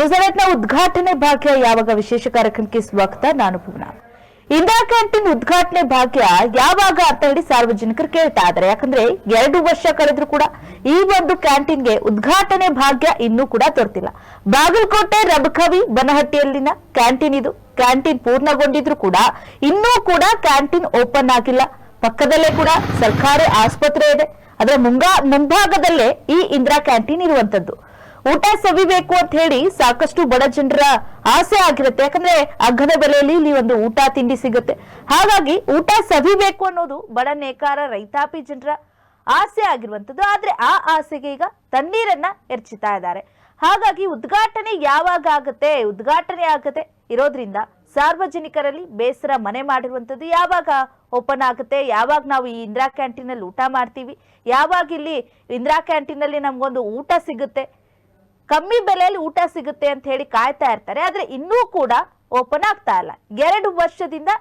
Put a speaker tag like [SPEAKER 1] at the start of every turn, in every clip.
[SPEAKER 1] ಗುಜರಾತ್ನ ಉದ್ಘಾಟನೆ ಭಾಗ್ಯ ಯಾವಾಗ ವಿಶೇಷ ಕಾರ್ಯಕ್ರಮಕ್ಕೆ ಸ್ವಾಗತ. ನಾನು ಭುವನ. ಇಂದಿರಾ ಕ್ಯಾಂಟೀನ್ ಉದ್ಘಾಟನೆ ಭಾಗ್ಯ ಯಾವಾಗ ಅಂತ ಹೇಳಿ ಸಾರ್ವಜನಿಕರು ಕೇಳ್ತಾ ಇದ್ದಾರೆ. ಯಾಕಂದ್ರೆ 2 ವರ್ಷ ಕಳೆದ್ರು ಕೂಡ ಈ ಒಂದು ಕ್ಯಾಂಟೀನ್ಗೆ ಉದ್ಘಾಟನೆ ಭಾಗ್ಯ ಇನ್ನೂ ಕೂಡ ದೊರೆತಿಲ್ಲ. ಬಾಗಲಕೋಟೆ ರಬಕವಿ ಬನಹಟ್ಟಿಯಲ್ಲಿನ ಕ್ಯಾಂಟೀನ್ ಇದು. ಕ್ಯಾಂಟೀನ್ ಪೂರ್ಣಗೊಂಡಿದ್ರು ಕೂಡ ಇನ್ನೂ ಕೂಡ ಕ್ಯಾಂಟೀನ್ ಓಪನ್ ಆಗಿಲ್ಲ. ಪಕ್ಕದಲ್ಲೇ ಕೂಡ ಸರ್ಕಾರಿ ಆಸ್ಪತ್ರೆ ಇದೆ. ಅದರ ಮುಂಭಾಗದಲ್ಲೇ ಈ ಇಂದಿರಾ ಕ್ಯಾಂಟೀನ್ ಇರುವಂತದ್ದು. ಊಟ ಸವಿಬೇಕು ಅಂತ ಹೇಳಿ ಸಾಕಷ್ಟು ಬಡ ಜನರ ಆಸೆ ಆಗಿರುತ್ತೆ. ಯಾಕಂದ್ರೆ ಅಗ್ಗದ ಬೆಲೆಯಲ್ಲಿ ಇಲ್ಲಿ ಒಂದು ಊಟ ತಿಂಡಿ ಸಿಗುತ್ತೆ. ಹಾಗಾಗಿ ಊಟ ಸವಿಬೇಕು ಅನ್ನೋದು ಬಡ ನೇಕಾರ ರೈತಾಪಿ ಜನರ ಆಸೆ ಆಗಿರುವಂತದ್ದು. ಆದ್ರೆ ಆ ಆಸೆಗೆ ಈಗ ತಣ್ಣೀರನ್ನ ಎರಚಿತಾ ಇದ್ದಾರೆ. ಹಾಗಾಗಿ ಉದ್ಘಾಟನೆ ಯಾವಾಗ ಆಗುತ್ತೆ, ಉದ್ಘಾಟನೆ ಆಗದೆ ಇರೋದ್ರಿಂದ ಸಾರ್ವಜನಿಕರಲ್ಲಿ ಬೇಸರ ಮನೆ ಮಾಡಿರುವಂತದ್ದು. ಯಾವಾಗ ಓಪನ್ ಆಗುತ್ತೆ, ಯಾವಾಗ ನಾವು ಈ ಇಂದಿರಾ ಕ್ಯಾಂಟೀನ್ ಅಲ್ಲಿ ಊಟ ಮಾಡ್ತೀವಿ, ಯಾವಾಗ ಇಲ್ಲಿ ಇಂದಿರಾ ಕ್ಯಾಂಟೀನ್ ಅಲ್ಲಿ ನಮ್ಗೊಂದು ಊಟ ಸಿಗುತ್ತೆ, ಕಮ್ಮಿ ಬೆಲೆಯಲ್ಲಿ ಊಟ ಸಿಗುತ್ತೆ ಅಂತ ಹೇಳಿ ಕಾಯ್ತಾ ಇರ್ತಾರೆ. ಆದ್ರೆ ಇನ್ನೂ ಕೂಡ ಓಪನ್ ಆಗ್ತಾ ಇಲ್ಲ. 2 ವರ್ಷದಿಂದ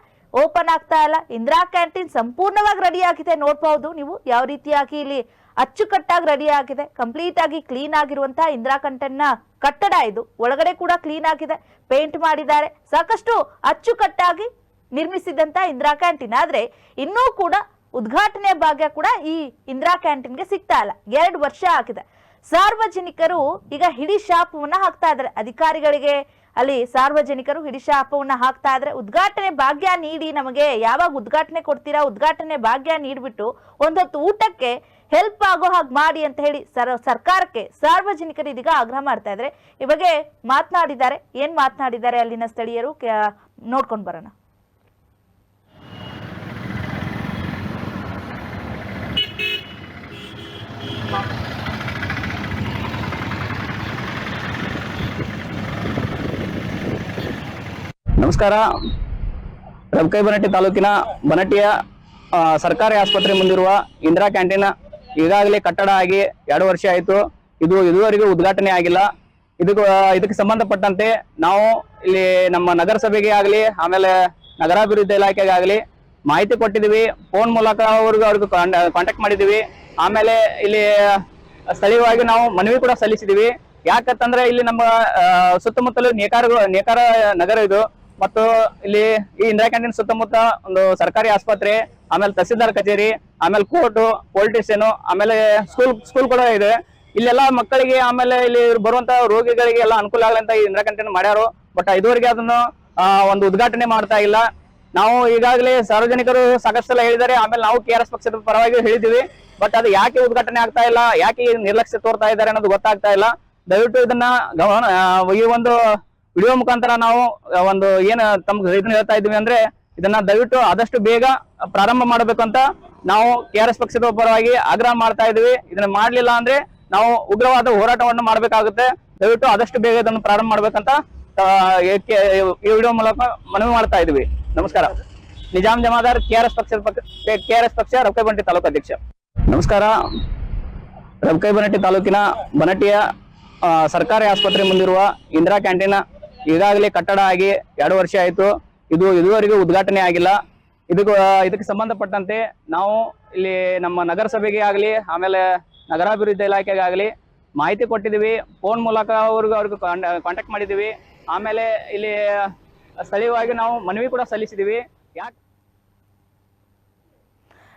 [SPEAKER 1] ಓಪನ್ ಆಗ್ತಾ ಇಲ್ಲ. ಇಂದಿರಾ ಕ್ಯಾಂಟೀನ್ ಸಂಪೂರ್ಣವಾಗಿ ರೆಡಿ ಆಗಿದೆ. ನೋಡ್ಬಹುದು ನೀವು ಯಾವ ರೀತಿಯಾಗಿ ಇಲ್ಲಿ ಅಚ್ಚುಕಟ್ಟಾಗಿ ರೆಡಿ ಆಗಿದೆ. ಕಂಪ್ಲೀಟ್ ಆಗಿ ಕ್ಲೀನ್ ಆಗಿರುವಂತಹ ಇಂದಿರಾ ಕ್ಯಾಂಟೀನ್ ಕಟ್ಟಡ ಇದು. ಒಳಗಡೆ ಕೂಡ ಕ್ಲೀನ್ ಆಗಿದೆ, ಪೇಂಟ್ ಮಾಡಿದ್ದಾರೆ. ಸಾಕಷ್ಟು ಅಚ್ಚುಕಟ್ಟಾಗಿ ನಿರ್ಮಿಸಿದಂತ ಇಂದಿರಾ ಕ್ಯಾಂಟೀನ್. ಆದ್ರೆ ಇನ್ನೂ ಕೂಡ ಉದ್ಘಾಟನೆ ಭಾಗ್ಯ ಕೂಡ ಈ ಇಂದಿರಾ ಕ್ಯಾಂಟೀನ್ಗೆ ಸಿಗ್ತಾ ಇಲ್ಲ. 2 ವರ್ಷ ಆಗಿದೆ. ಸಾರ್ವಜನಿಕರು ಈಗ ಹಿಡಿ ಶಾಪವನ್ನ ಹಾಕ್ತಾ ಇದ್ದಾರೆ. ಅಧಿಕಾರಿಗಳಿಗೆ ಅಲ್ಲಿ ಸಾರ್ವಜನಿಕರು ಹಿಡಿ ಶಾಪವನ್ನ ಹಾಕ್ತಾ ಇದ್ರೆ, ಉದ್ಘಾಟನೆ ಭಾಗ್ಯ ನೀಡಿ, ನಮಗೆ ಯಾವಾಗ ಉದ್ಘಾಟನೆ ಕೊಡ್ತೀರಾ, ಉದ್ಘಾಟನೆ ಭಾಗ್ಯ ನೀಡ್ಬಿಟ್ಟು ಒಂದೊತ್ತು ಊಟಕ್ಕೆ ಹೆಲ್ಪ್ ಆಗೋ ಹಾಗೆ ಮಾಡಿ ಅಂತ ಹೇಳಿ ಸರ್ಕಾರಕ್ಕೆ ಸಾರ್ವಜನಿಕರು ಇದೀಗ ಆಗ್ರಹ ಮಾಡ್ತಾ ಇದ್ದಾರೆ. ಈ ಬಗ್ಗೆ ಮಾತನಾಡಿದ್ದಾರೆ. ಏನ್ ಮಾತನಾಡಿದ್ದಾರೆ ಅಲ್ಲಿನ ಸ್ಥಳೀಯರು ನೋಡ್ಕೊಂಡು ಬರೋಣ.
[SPEAKER 2] ನಮಸ್ಕಾರ. ರಬಕವಿ ಬನಹಟ್ಟಿ ತಾಲೂಕಿನ ಬನಹಟ್ಟಿಯ ಸರ್ಕಾರಿ ಆಸ್ಪತ್ರೆ ಮುಂದಿರುವ ಇಂದಿರಾ ಕ್ಯಾಂಟೀನ್ ಈಗಾಗಲೇ ಕಟ್ಟಡ ಆಗಿ 2 ವರ್ಷ ಆಯಿತು. ಇದು ಇದುವರೆಗೂ ಉದ್ಘಾಟನೆ ಆಗಿಲ್ಲ. ಇದಕ್ಕೆ ಸಂಬಂಧಪಟ್ಟಂತೆ ನಾವು ಇಲ್ಲಿ ನಮ್ಮ ನಗರಸಭೆಗೆ ಆಗಲಿ, ಆಮೇಲೆ ನಗರಾಭಿವೃದ್ಧಿ ಇಲಾಖೆಗೆ ಆಗಲಿ ಮಾಹಿತಿ ಕೊಟ್ಟಿದ್ದೀವಿ. ಫೋನ್ ಮೂಲಕ ಅವ್ರಿಗೆ ಕಾಂಟ್ಯಾಕ್ಟ್ ಮಾಡಿದ್ದೀವಿ. ಆಮೇಲೆ ಇಲ್ಲಿ ಸ್ಥಳೀಯವಾಗಿ ನಾವು ಮನವಿ ಕೂಡ ಸಲ್ಲಿಸಿದ್ದೀವಿ. ಯಾಕಂತಂದ್ರೆ ಇಲ್ಲಿ ನಮ್ಮ ಸುತ್ತಮುತ್ತಲು ನೇಕಾರ ನಗರ ಇದು. ಮತ್ತು ಇಲ್ಲಿ ಈ ಇಂದಿರಾ ಕ್ಯಾಂಟೀನ್ ಸುತ್ತಮುತ್ತ ಒಂದು ಸರ್ಕಾರಿ ಆಸ್ಪತ್ರೆ, ಆಮೇಲೆ ತಹಸೀಲ್ದಾರ್ ಕಚೇರಿ, ಆಮೇಲೆ ಕೋರ್ಟು, ಪೊಲೀಸ್ ಸ್ಟೇಷನ್, ಆಮೇಲೆ ಸ್ಕೂಲ್ ಕೂಡ ಇದೆ. ಇಲ್ಲೆಲ್ಲ ಮಕ್ಕಳಿಗೆ ಆಮೇಲೆ ಇಲ್ಲಿ ಬರುವಂತ ರೋಗಿಗಳಿಗೆ ಎಲ್ಲ ಅನುಕೂಲ ಆಗಲಂತ ಈ ಇಂದಿರಾ ಕ್ಯಾಂಟೀನ್ ಮಾಡ್ಯಾರು. ಬಟ್ ಇದುವರೆಗೆ ಅದನ್ನು ಒಂದು ಉದ್ಘಾಟನೆ ಮಾಡ್ತಾ ಇಲ್ಲ. ನಾವು ಈಗಾಗಲೇ ಸಾರ್ವಜನಿಕರು ಸಾಕಷ್ಟು ಸಲ ಹೇಳಿದ್ದಾರೆ. ಆಮೇಲೆ ನಾವು KRS ಪಕ್ಷದ ಪರವಾಗಿ ಹೇಳಿದ್ದೀವಿ. ಬಟ್ ಅದು ಯಾಕೆ ಉದ್ಘಾಟನೆ ಆಗ್ತಾ ಇಲ್ಲ, ಯಾಕೆ ನಿರ್ಲಕ್ಷ್ಯ ತೋರ್ತಾ ಇದ್ದಾರೆ ಅನ್ನೋದು ಗೊತ್ತಾಗ್ತಾ ಇಲ್ಲ. ದಯವಿಟ್ಟು ಇದನ್ನ ಈ ಒಂದು ವಿಡಿಯೋ ಮುಖಾಂತರ ನಾವು ಒಂದು ಏನು ತಮ್ಗೆ ಇದನ್ನ ಹೇಳ್ತಾ ಇದ್ವಿ ಅಂದ್ರೆ, ಇದನ್ನ ದಯವಿಟ್ಟು ಆದಷ್ಟು ಬೇಗ ಪ್ರಾರಂಭ ಮಾಡಬೇಕು ಅಂತ ನಾವು KRS ಪಕ್ಷದ ಪರವಾಗಿ ಆಗ್ರಹ ಮಾಡ್ತಾ ಇದ್ವಿ. ಇದನ್ನ ಮಾಡ್ಲಿಲ್ಲ ಅಂದ್ರೆ ನಾವು ಉಗ್ರವಾದ ಹೋರಾಟವನ್ನು ಮಾಡ್ಬೇಕಾಗುತ್ತೆ. ದಯವಿಟ್ಟು ಆದಷ್ಟು ಬೇಗ ಇದನ್ನು ಪ್ರಾರಂಭ ಮಾಡ್ಬೇಕಂತ ಈ ವಿಡಿಯೋ ಮೂಲಕ ಮನವಿ ಮಾಡ್ತಾ ಇದ್ವಿ. ನಮಸ್ಕಾರ. ನಿಜಾಮ್ ಜಮಾದಾರ್, KRS ಪಕ್ಷ, ರಬಕವಿ ಬನಹಟ್ಟಿ ತಾಲೂಕು ಅಧ್ಯಕ್ಷ. ನಮಸ್ಕಾರ. ರಬಕವಿ ಬನಹಟ್ಟಿ ತಾಲೂಕಿನ ಬನಹಟ್ಟಿಯ ಸರ್ಕಾರಿ ಆಸ್ಪತ್ರೆ ಮುಂದಿರುವ ಇಂದಿರಾ ಕ್ಯಾಂಟೀನ್ ಈಗಾಗಲೇ ಕಟ್ಟಡ ಆಗಿ 2 ವರ್ಷ ಆಯಿತು. ಇದು ಇದುವರೆಗೂ ಉದ್ಘಾಟನೆ ಆಗಿಲ್ಲ. ಇದಕ್ಕೆ ಸಂಬಂಧಪಟ್ಟಂತೆ ನಾವು ಇಲ್ಲಿ ನಮ್ಮ ನಗರಸಭೆಗೆ ಆಗಲಿ, ಆಮೇಲೆ ನಗರಾಭಿವೃದ್ಧಿ ಇಲಾಖೆಗೆ ಆಗಲಿ ಮಾಹಿತಿ ಕೊಟ್ಟಿದ್ದೀವಿ. ಫೋನ್ ಮೂಲಕ ಅವ್ರಿಗೆ ಕಾಂಟ್ಯಾಕ್ಟ್ ಮಾಡಿದ್ದೀವಿ. ಆಮೇಲೆ ಇಲ್ಲಿ ಸ್ಥಳೀಯವಾಗಿ ನಾವು ಮನವಿ ಕೂಡ ಸಲ್ಲಿಸಿದ್ದೀವಿ.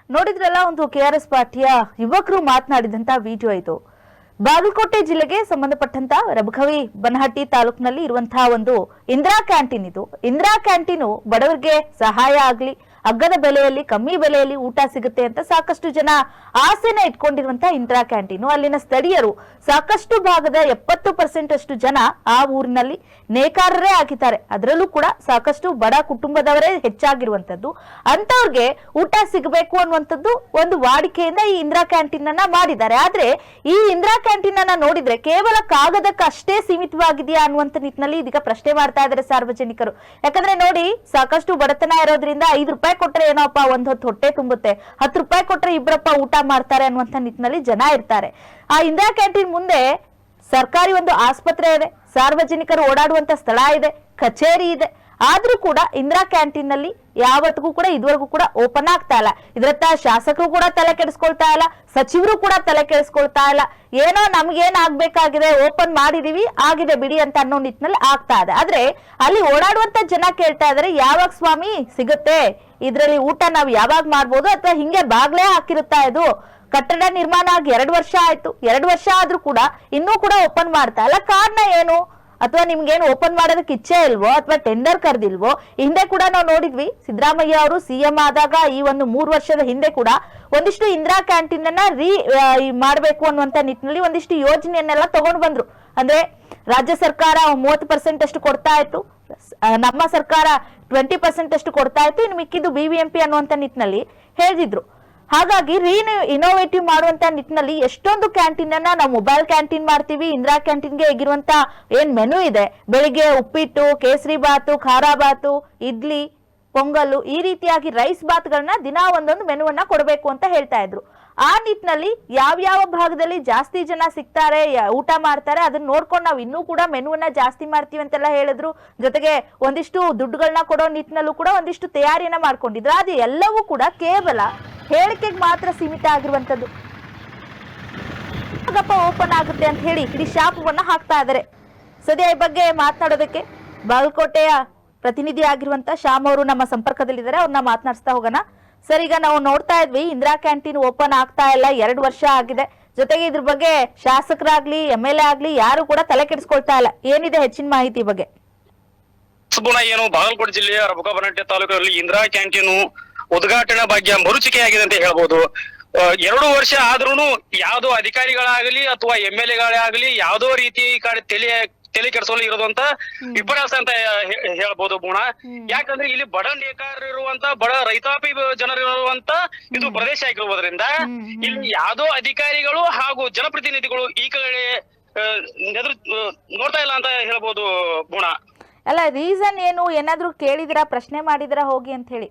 [SPEAKER 1] ನೋಡಿದ್ರಲ್ಲ, ಒಂದು KRS ಪಾರ್ಟಿಯ ಯುವಕರು ಮಾತನಾಡಿದಂತ ವಿಡಿಯೋ ಇದು. ಬಾಗಲಕೋಟೆ ಜಿಲ್ಲೆಗೆ ಸಂಬಂಧಪಟ್ಟಂತ ರಬಕವಿ ಬನಹಟ್ಟಿ ತಾಲೂಕಿನಲ್ಲಿ ಇರುವಂತಹ ಒಂದು ಇಂದಿರಾ ಕ್ಯಾಂಟೀನ್ ಇದು. ಇಂದಿರಾ ಕ್ಯಾಂಟೀನು ಬಡವರಿಗೆ ಸಹಾಯ ಆಗ್ಲಿ, ಅಗ್ಗದ ಬೆಲೆಯಲ್ಲಿ, ಕಮ್ಮಿ ಬೆಲೆಯಲ್ಲಿ ಊಟ ಸಿಗುತ್ತೆ ಅಂತ ಸಾಕಷ್ಟು ಜನ ಆಸೆನ ಇಟ್ಕೊಂಡಿರುವಂತಹ ಇಂದಿರಾ ಕ್ಯಾಂಟೀನು. ಅಲ್ಲಿನ ಸ್ಥಳೀಯರು ಸಾಕಷ್ಟು ಭಾಗದ 70% ಅಷ್ಟು ಜನ ಆ ಊರಿನಲ್ಲಿ ನೇಕಾರರೇ ಆಗಿದ್ದಾರೆ. ಅದರಲ್ಲೂ ಕೂಡ ಸಾಕಷ್ಟು ಬಡ ಕುಟುಂಬದವರೇ ಹೆಚ್ಚಾಗಿರುವಂತದ್ದು. ಅಂತವ್ರಿಗೆ ಊಟ ಸಿಗಬೇಕು ಅನ್ನುವಂಥದ್ದು ಒಂದು ವಾಡಿಕೆಯಿಂದ ಈ ಇಂದಿರಾ ಕ್ಯಾಂಟೀನ್ ಅನ್ನ ಮಾಡಿದ್ದಾರೆ. ಆದ್ರೆ ಈ ಇಂದಿರಾ ಕ್ಯಾಂಟೀನ್ ಅನ್ನ ನೋಡಿದ್ರೆ ಕೇವಲ ಕಾಗದಕ್ಕೆ ಅಷ್ಟೇ ಸೀಮಿತವಾಗಿದೆಯಾ ಅನ್ನುವಂತ ನಿಟ್ಟಿನಲ್ಲಿ ಇದೀಗ ಪ್ರಶ್ನೆ ಮಾಡ್ತಾ ಇದ್ದಾರೆ ಸಾರ್ವಜನಿಕರು. ಯಾಕಂದ್ರೆ ನೋಡಿ, ಸಾಕಷ್ಟು ಬಡತನ ಇರೋದ್ರಿಂದ 5 ರೂಪಾಯಿ ಕೊಟ್ರೆ ಏನೋಪ್ಪ ಒಂದ್ ಹೊತ್ತು ಹೊಟ್ಟೆ ತುಂಬುತ್ತೆ, 10 ರೂಪಾಯಿ ಕೊಟ್ರೆ ಇಬ್ಬರಪ್ಪ ಊಟ ಮಾಡ್ತಾರೆ ಅನ್ನುವಂತ ನಿಟ್ಟಿನಲ್ಲಿ ಜನ ಇರ್ತಾರೆ. ಆ ಇಂದಿರಾ ಕ್ಯಾಂಟೀನ್ ಮುಂದೆ ಸರ್ಕಾರಿ ಒಂದು ಆಸ್ಪತ್ರೆ ಇದೆ, ಸಾರ್ವಜನಿಕರು ಓಡಾಡುವಂತ ಸ್ಥಳ ಇದೆ, ಕಚೇರಿ ಇದೆ. ಆದ್ರೂ ಕೂಡ ಇಂದಿರಾ ಕ್ಯಾಂಟೀನ್ ನಲ್ಲಿ ಯಾವತ್ತಿಗೂ ಕೂಡ ಇದುವರೆಗೂ ಕೂಡ ಓಪನ್ ಆಗ್ತಾ ಇಲ್ಲ. ಇದರತ್ತ ಶಾಸಕರು ಕೂಡ ತಲೆ ಕೆಡಿಸ್ಕೊಳ್ತಾ ಇಲ್ಲ, ಸಚಿವರು ಕೂಡ ತಲೆ ಕೆಡಿಸ್ಕೊಳ್ತಾ ಇಲ್ಲ. ಏನೋ ನಮ್ಗೇನ್ ಆಗ್ಬೇಕಾಗಿದೆ, ಓಪನ್ ಮಾಡಿದೀವಿ, ಆಗಿದೆ ಬಿಡಿ ಅಂತ ಅನ್ನೋ ನಿಟ್ಟಿನಲ್ಲಿ ಆಗ್ತಾ ಇದೆ. ಆದ್ರೆ ಅಲ್ಲಿ ಓಡಾಡುವಂತ ಜನ ಕೇಳ್ತಾ ಇದಾರೆ, ಯಾವಾಗ ಸ್ವಾಮಿ ಸಿಗುತ್ತೆ ಇದ್ರಲ್ಲಿ ಊಟ ನಾವು ಯಾವಾಗ ಮಾಡ್ಬೋದು, ಅಥವಾ ಹಿಂಗೆ ಬಾಗ್ಲೇ ಹಾಕಿರುತ್ತಾ ಇದು? ಕಟ್ಟಡ ನಿರ್ಮಾಣ ಆಗಿ 2 ವರ್ಷ ಆಯ್ತು, 2 ವರ್ಷ ಆದ್ರೂ ಕೂಡ ಇನ್ನೂ ಕೂಡ ಓಪನ್ ಮಾಡ್ತಾ ಇಲ್ಲ. ಕಾರಣ ಏನು? ಅಥವಾ ನಿಮ್ಗೇನು ಓಪನ್ ಮಾಡೋದಕ್ಕೆ ಇಚ್ಛೆ ಇಲ್ವೋ, ಅಥವಾ ಟೆಂಡರ್ ಕರೆದಿಲ್ವೋ? ಹಿಂದೆ ಕೂಡ ನಾವು ನೋಡಿದ್ವಿ, ಸಿದ್ದರಾಮಯ್ಯ ಅವರು ಸಿಎಂ ಆದಾಗ ಈ ಒಂದು 3 ವರ್ಷದ ಹಿಂದೆ ಕೂಡ ಒಂದಿಷ್ಟು ಇಂದಿರಾ ಕ್ಯಾಂಟೀನ್ ಅನ್ನ ಮಾಡ್ಬೇಕು ಅನ್ನುವಂತ ನಿಟ್ಟಿನಲ್ಲಿ ಒಂದಿಷ್ಟು ಯೋಜನೆಯನ್ನೆಲ್ಲ ತಗೊಂಡು ಬಂದ್ರು. ಅಂದ್ರೆ ರಾಜ್ಯ ಸರ್ಕಾರ 30% ಅಷ್ಟು ಕೊಡ್ತಾ ಇತ್ತು, ನಮ್ಮ ಸರ್ಕಾರ 20% ಅಷ್ಟು ಕೊಡ್ತಾ ಇತ್ತು, ಇನ್ನು ಮಿಕ್ಕಿದ್ದು BBMP ಅನ್ನುವಂತ ನಿಟ್ಟಿನಲ್ಲಿ ಹೇಳಿದ್ರು. ಹಾಗಾಗಿ ಇನೋವೇಟಿವ್ ಮಾಡುವಂತ ನಿಟ್ಟಿನಲ್ಲಿ ಎಷ್ಟೊಂದು ಕ್ಯಾಂಟೀನ್ ಅನ್ನ ನಾವು ಮೊಬೈಲ್ ಕ್ಯಾಂಟೀನ್ ಮಾಡ್ತೀವಿ. ಇಂದಿರಾ ಕ್ಯಾಂಟೀನ್ಗೆ ಹೇಗಿರುವಂತ ಏನ್ ಮೆನು ಇದೆ, ಬೆಳಿಗ್ಗೆ ಉಪ್ಪಿಟ್ಟು, ಕೇಸರಿ ಬಾತು, ಖಾರ ಬಾತು, ಇಡ್ಲಿ, ಪೊಂಗಲ್ಲು, ಈ ರೀತಿಯಾಗಿ ರೈಸ್ ಬಾತ್ಗಳನ್ನ ದಿನಾ ಒಂದೊಂದು ಮೆನುವನ್ನ ಕೊಡಬೇಕು ಅಂತ ಹೇಳ್ತಾ ಇದ್ರು. ಆ ನಿಟ್ಟಿನಲ್ಲಿ ಯಾವ ಭಾಗದಲ್ಲಿ ಜಾಸ್ತಿ ಜನ ಸಿಗ್ತಾರೆ, ಊಟ ಮಾಡ್ತಾರೆ, ಅದನ್ನ ನೋಡ್ಕೊಂಡು ನಾವು ಇನ್ನೂ ಕೂಡ ಮೆನುವನ್ನ ಜಾಸ್ತಿ ಮಾಡ್ತೀವಿ ಅಂತೆಲ್ಲ ಹೇಳಿದ್ರು. ಜೊತೆಗೆ ಒಂದಿಷ್ಟು ದುಡ್ಡುಗಳನ್ನ ಕೊಡೋ ನಿಟ್ಟಿನಲ್ಲೂ ಕೂಡ ಒಂದಿಷ್ಟು ತಯಾರಿಯನ್ನ ಮಾಡ್ಕೊಂಡಿದ್ರು. ಅದು ಎಲ್ಲವೂ ಕೂಡ ಕೇವಲ ಹೇಳಿಕೆಗೆ ಮಾತ್ರ ಸೀಮಿತ ಆಗಿರುವಂತದ್ದು. ಓಪನ್ ಆಗುತ್ತೆ ಅಂತ ಹೇಳಿ ಇಡೀ ಶಾಪವನ್ನ ಹಾಕ್ತಾ ಇದ್ದಾರೆ. ಸದ್ಯ ಈ ಬಗ್ಗೆ ಮಾತನಾಡೋದಕ್ಕೆ ಬಾಗಲಕೋಟೆಯ ಪ್ರತಿನಿಧಿ ಆಗಿರುವಂತ ಶ್ಯಾಮ್ ಅವರು ನಮ್ಮ ಸಂಪರ್ಕದಲ್ಲಿದ್ದಾರೆ, ಅವ್ರನ್ನ ಮಾತನಾಡಿಸ್ತಾ ಹೋಗೋಣ. ಸರ್, ಈಗ ನಾವು ನೋಡ್ತಾ ಇದ್ವಿ ಇಂದಿರಾ ಕ್ಯಾಂಟೀನ್ ಓಪನ್ ಆಗ್ತಾ ಇಲ್ಲ, 2 ವರ್ಷ ಆಗಿದೆ. ಜೊತೆಗೆ ಇದ್ರ ಬಗ್ಗೆ ಶಾಸಕರಾಗ್ಲಿ MLA ಆಗ್ಲಿ ಯಾರು ಕೂಡ ತಲೆ ಕೆಡಿಸ್ಕೊಳ್ತಾ ಇಲ್ಲ. ಏನಿದೆ ಹೆಚ್ಚಿನ ಮಾಹಿತಿ ಬಗ್ಗೆ?
[SPEAKER 3] ಏನು ಬಾಗಲಕೋಟೆ ಜಿಲ್ಲೆಯ ರಬಕಬನಹಟ್ಟಿ ತಾಲೂಕಿನಲ್ಲಿ ಇಂದಿರಾ ಕ್ಯಾಂಟೀನ್ ಉದ್ಘಾಟನಾ ಭಾಗ್ಯ ಮರುಚಿಕೆಯಾಗಿದೆ ಅಂತ ಹೇಳ್ಬೋದು. 2 ವರ್ಷ ಆದ್ರೂ ಯಾವ್ದೋ ಅಧಿಕಾರಿಗಳಾಗಲಿ ಅಥವಾ MLAಗಳಾಗಲಿ ಯಾವ್ದೋ ರೀತಿ ತಲೆ ಕೆಡಿಸಲು ಇರೋದು ಅಂತ ವಿಪರ್ಯಾಸ ಅಂತ ಹೇಳ್ಬೋದು ಬುಣ. ಯಾಕಂದ್ರೆ ಇಲ್ಲಿ ಬಡ ನೇಕಾರರು ಇರುವಂತ, ಬಡ ರೈತಾಪಿ ಜನರು ಇರುವಂತ ಇದು ಪ್ರದೇಶ ಆಗಿರುವುದರಿಂದ ಇಲ್ಲಿ ಯಾವ್ದೋ ಅಧಿಕಾರಿಗಳು ಹಾಗೂ ಜನಪ್ರತಿನಿಧಿಗಳು ಈ ಕಡೆ ನೋಡ್ತಾ ಇಲ್ಲ ಅಂತ ಹೇಳ್ಬೋದು ಬುಣ.
[SPEAKER 1] ಅಲ್ಲ, ರೀಸನ್ ಏನು? ಏನಾದ್ರೂ ಕೇಳಿದಿರಾ, ಪ್ರಶ್ನೆ ಮಾಡಿದಿರಾ ಹೋಗಿ ಅಂತ ಹೇಳಿ?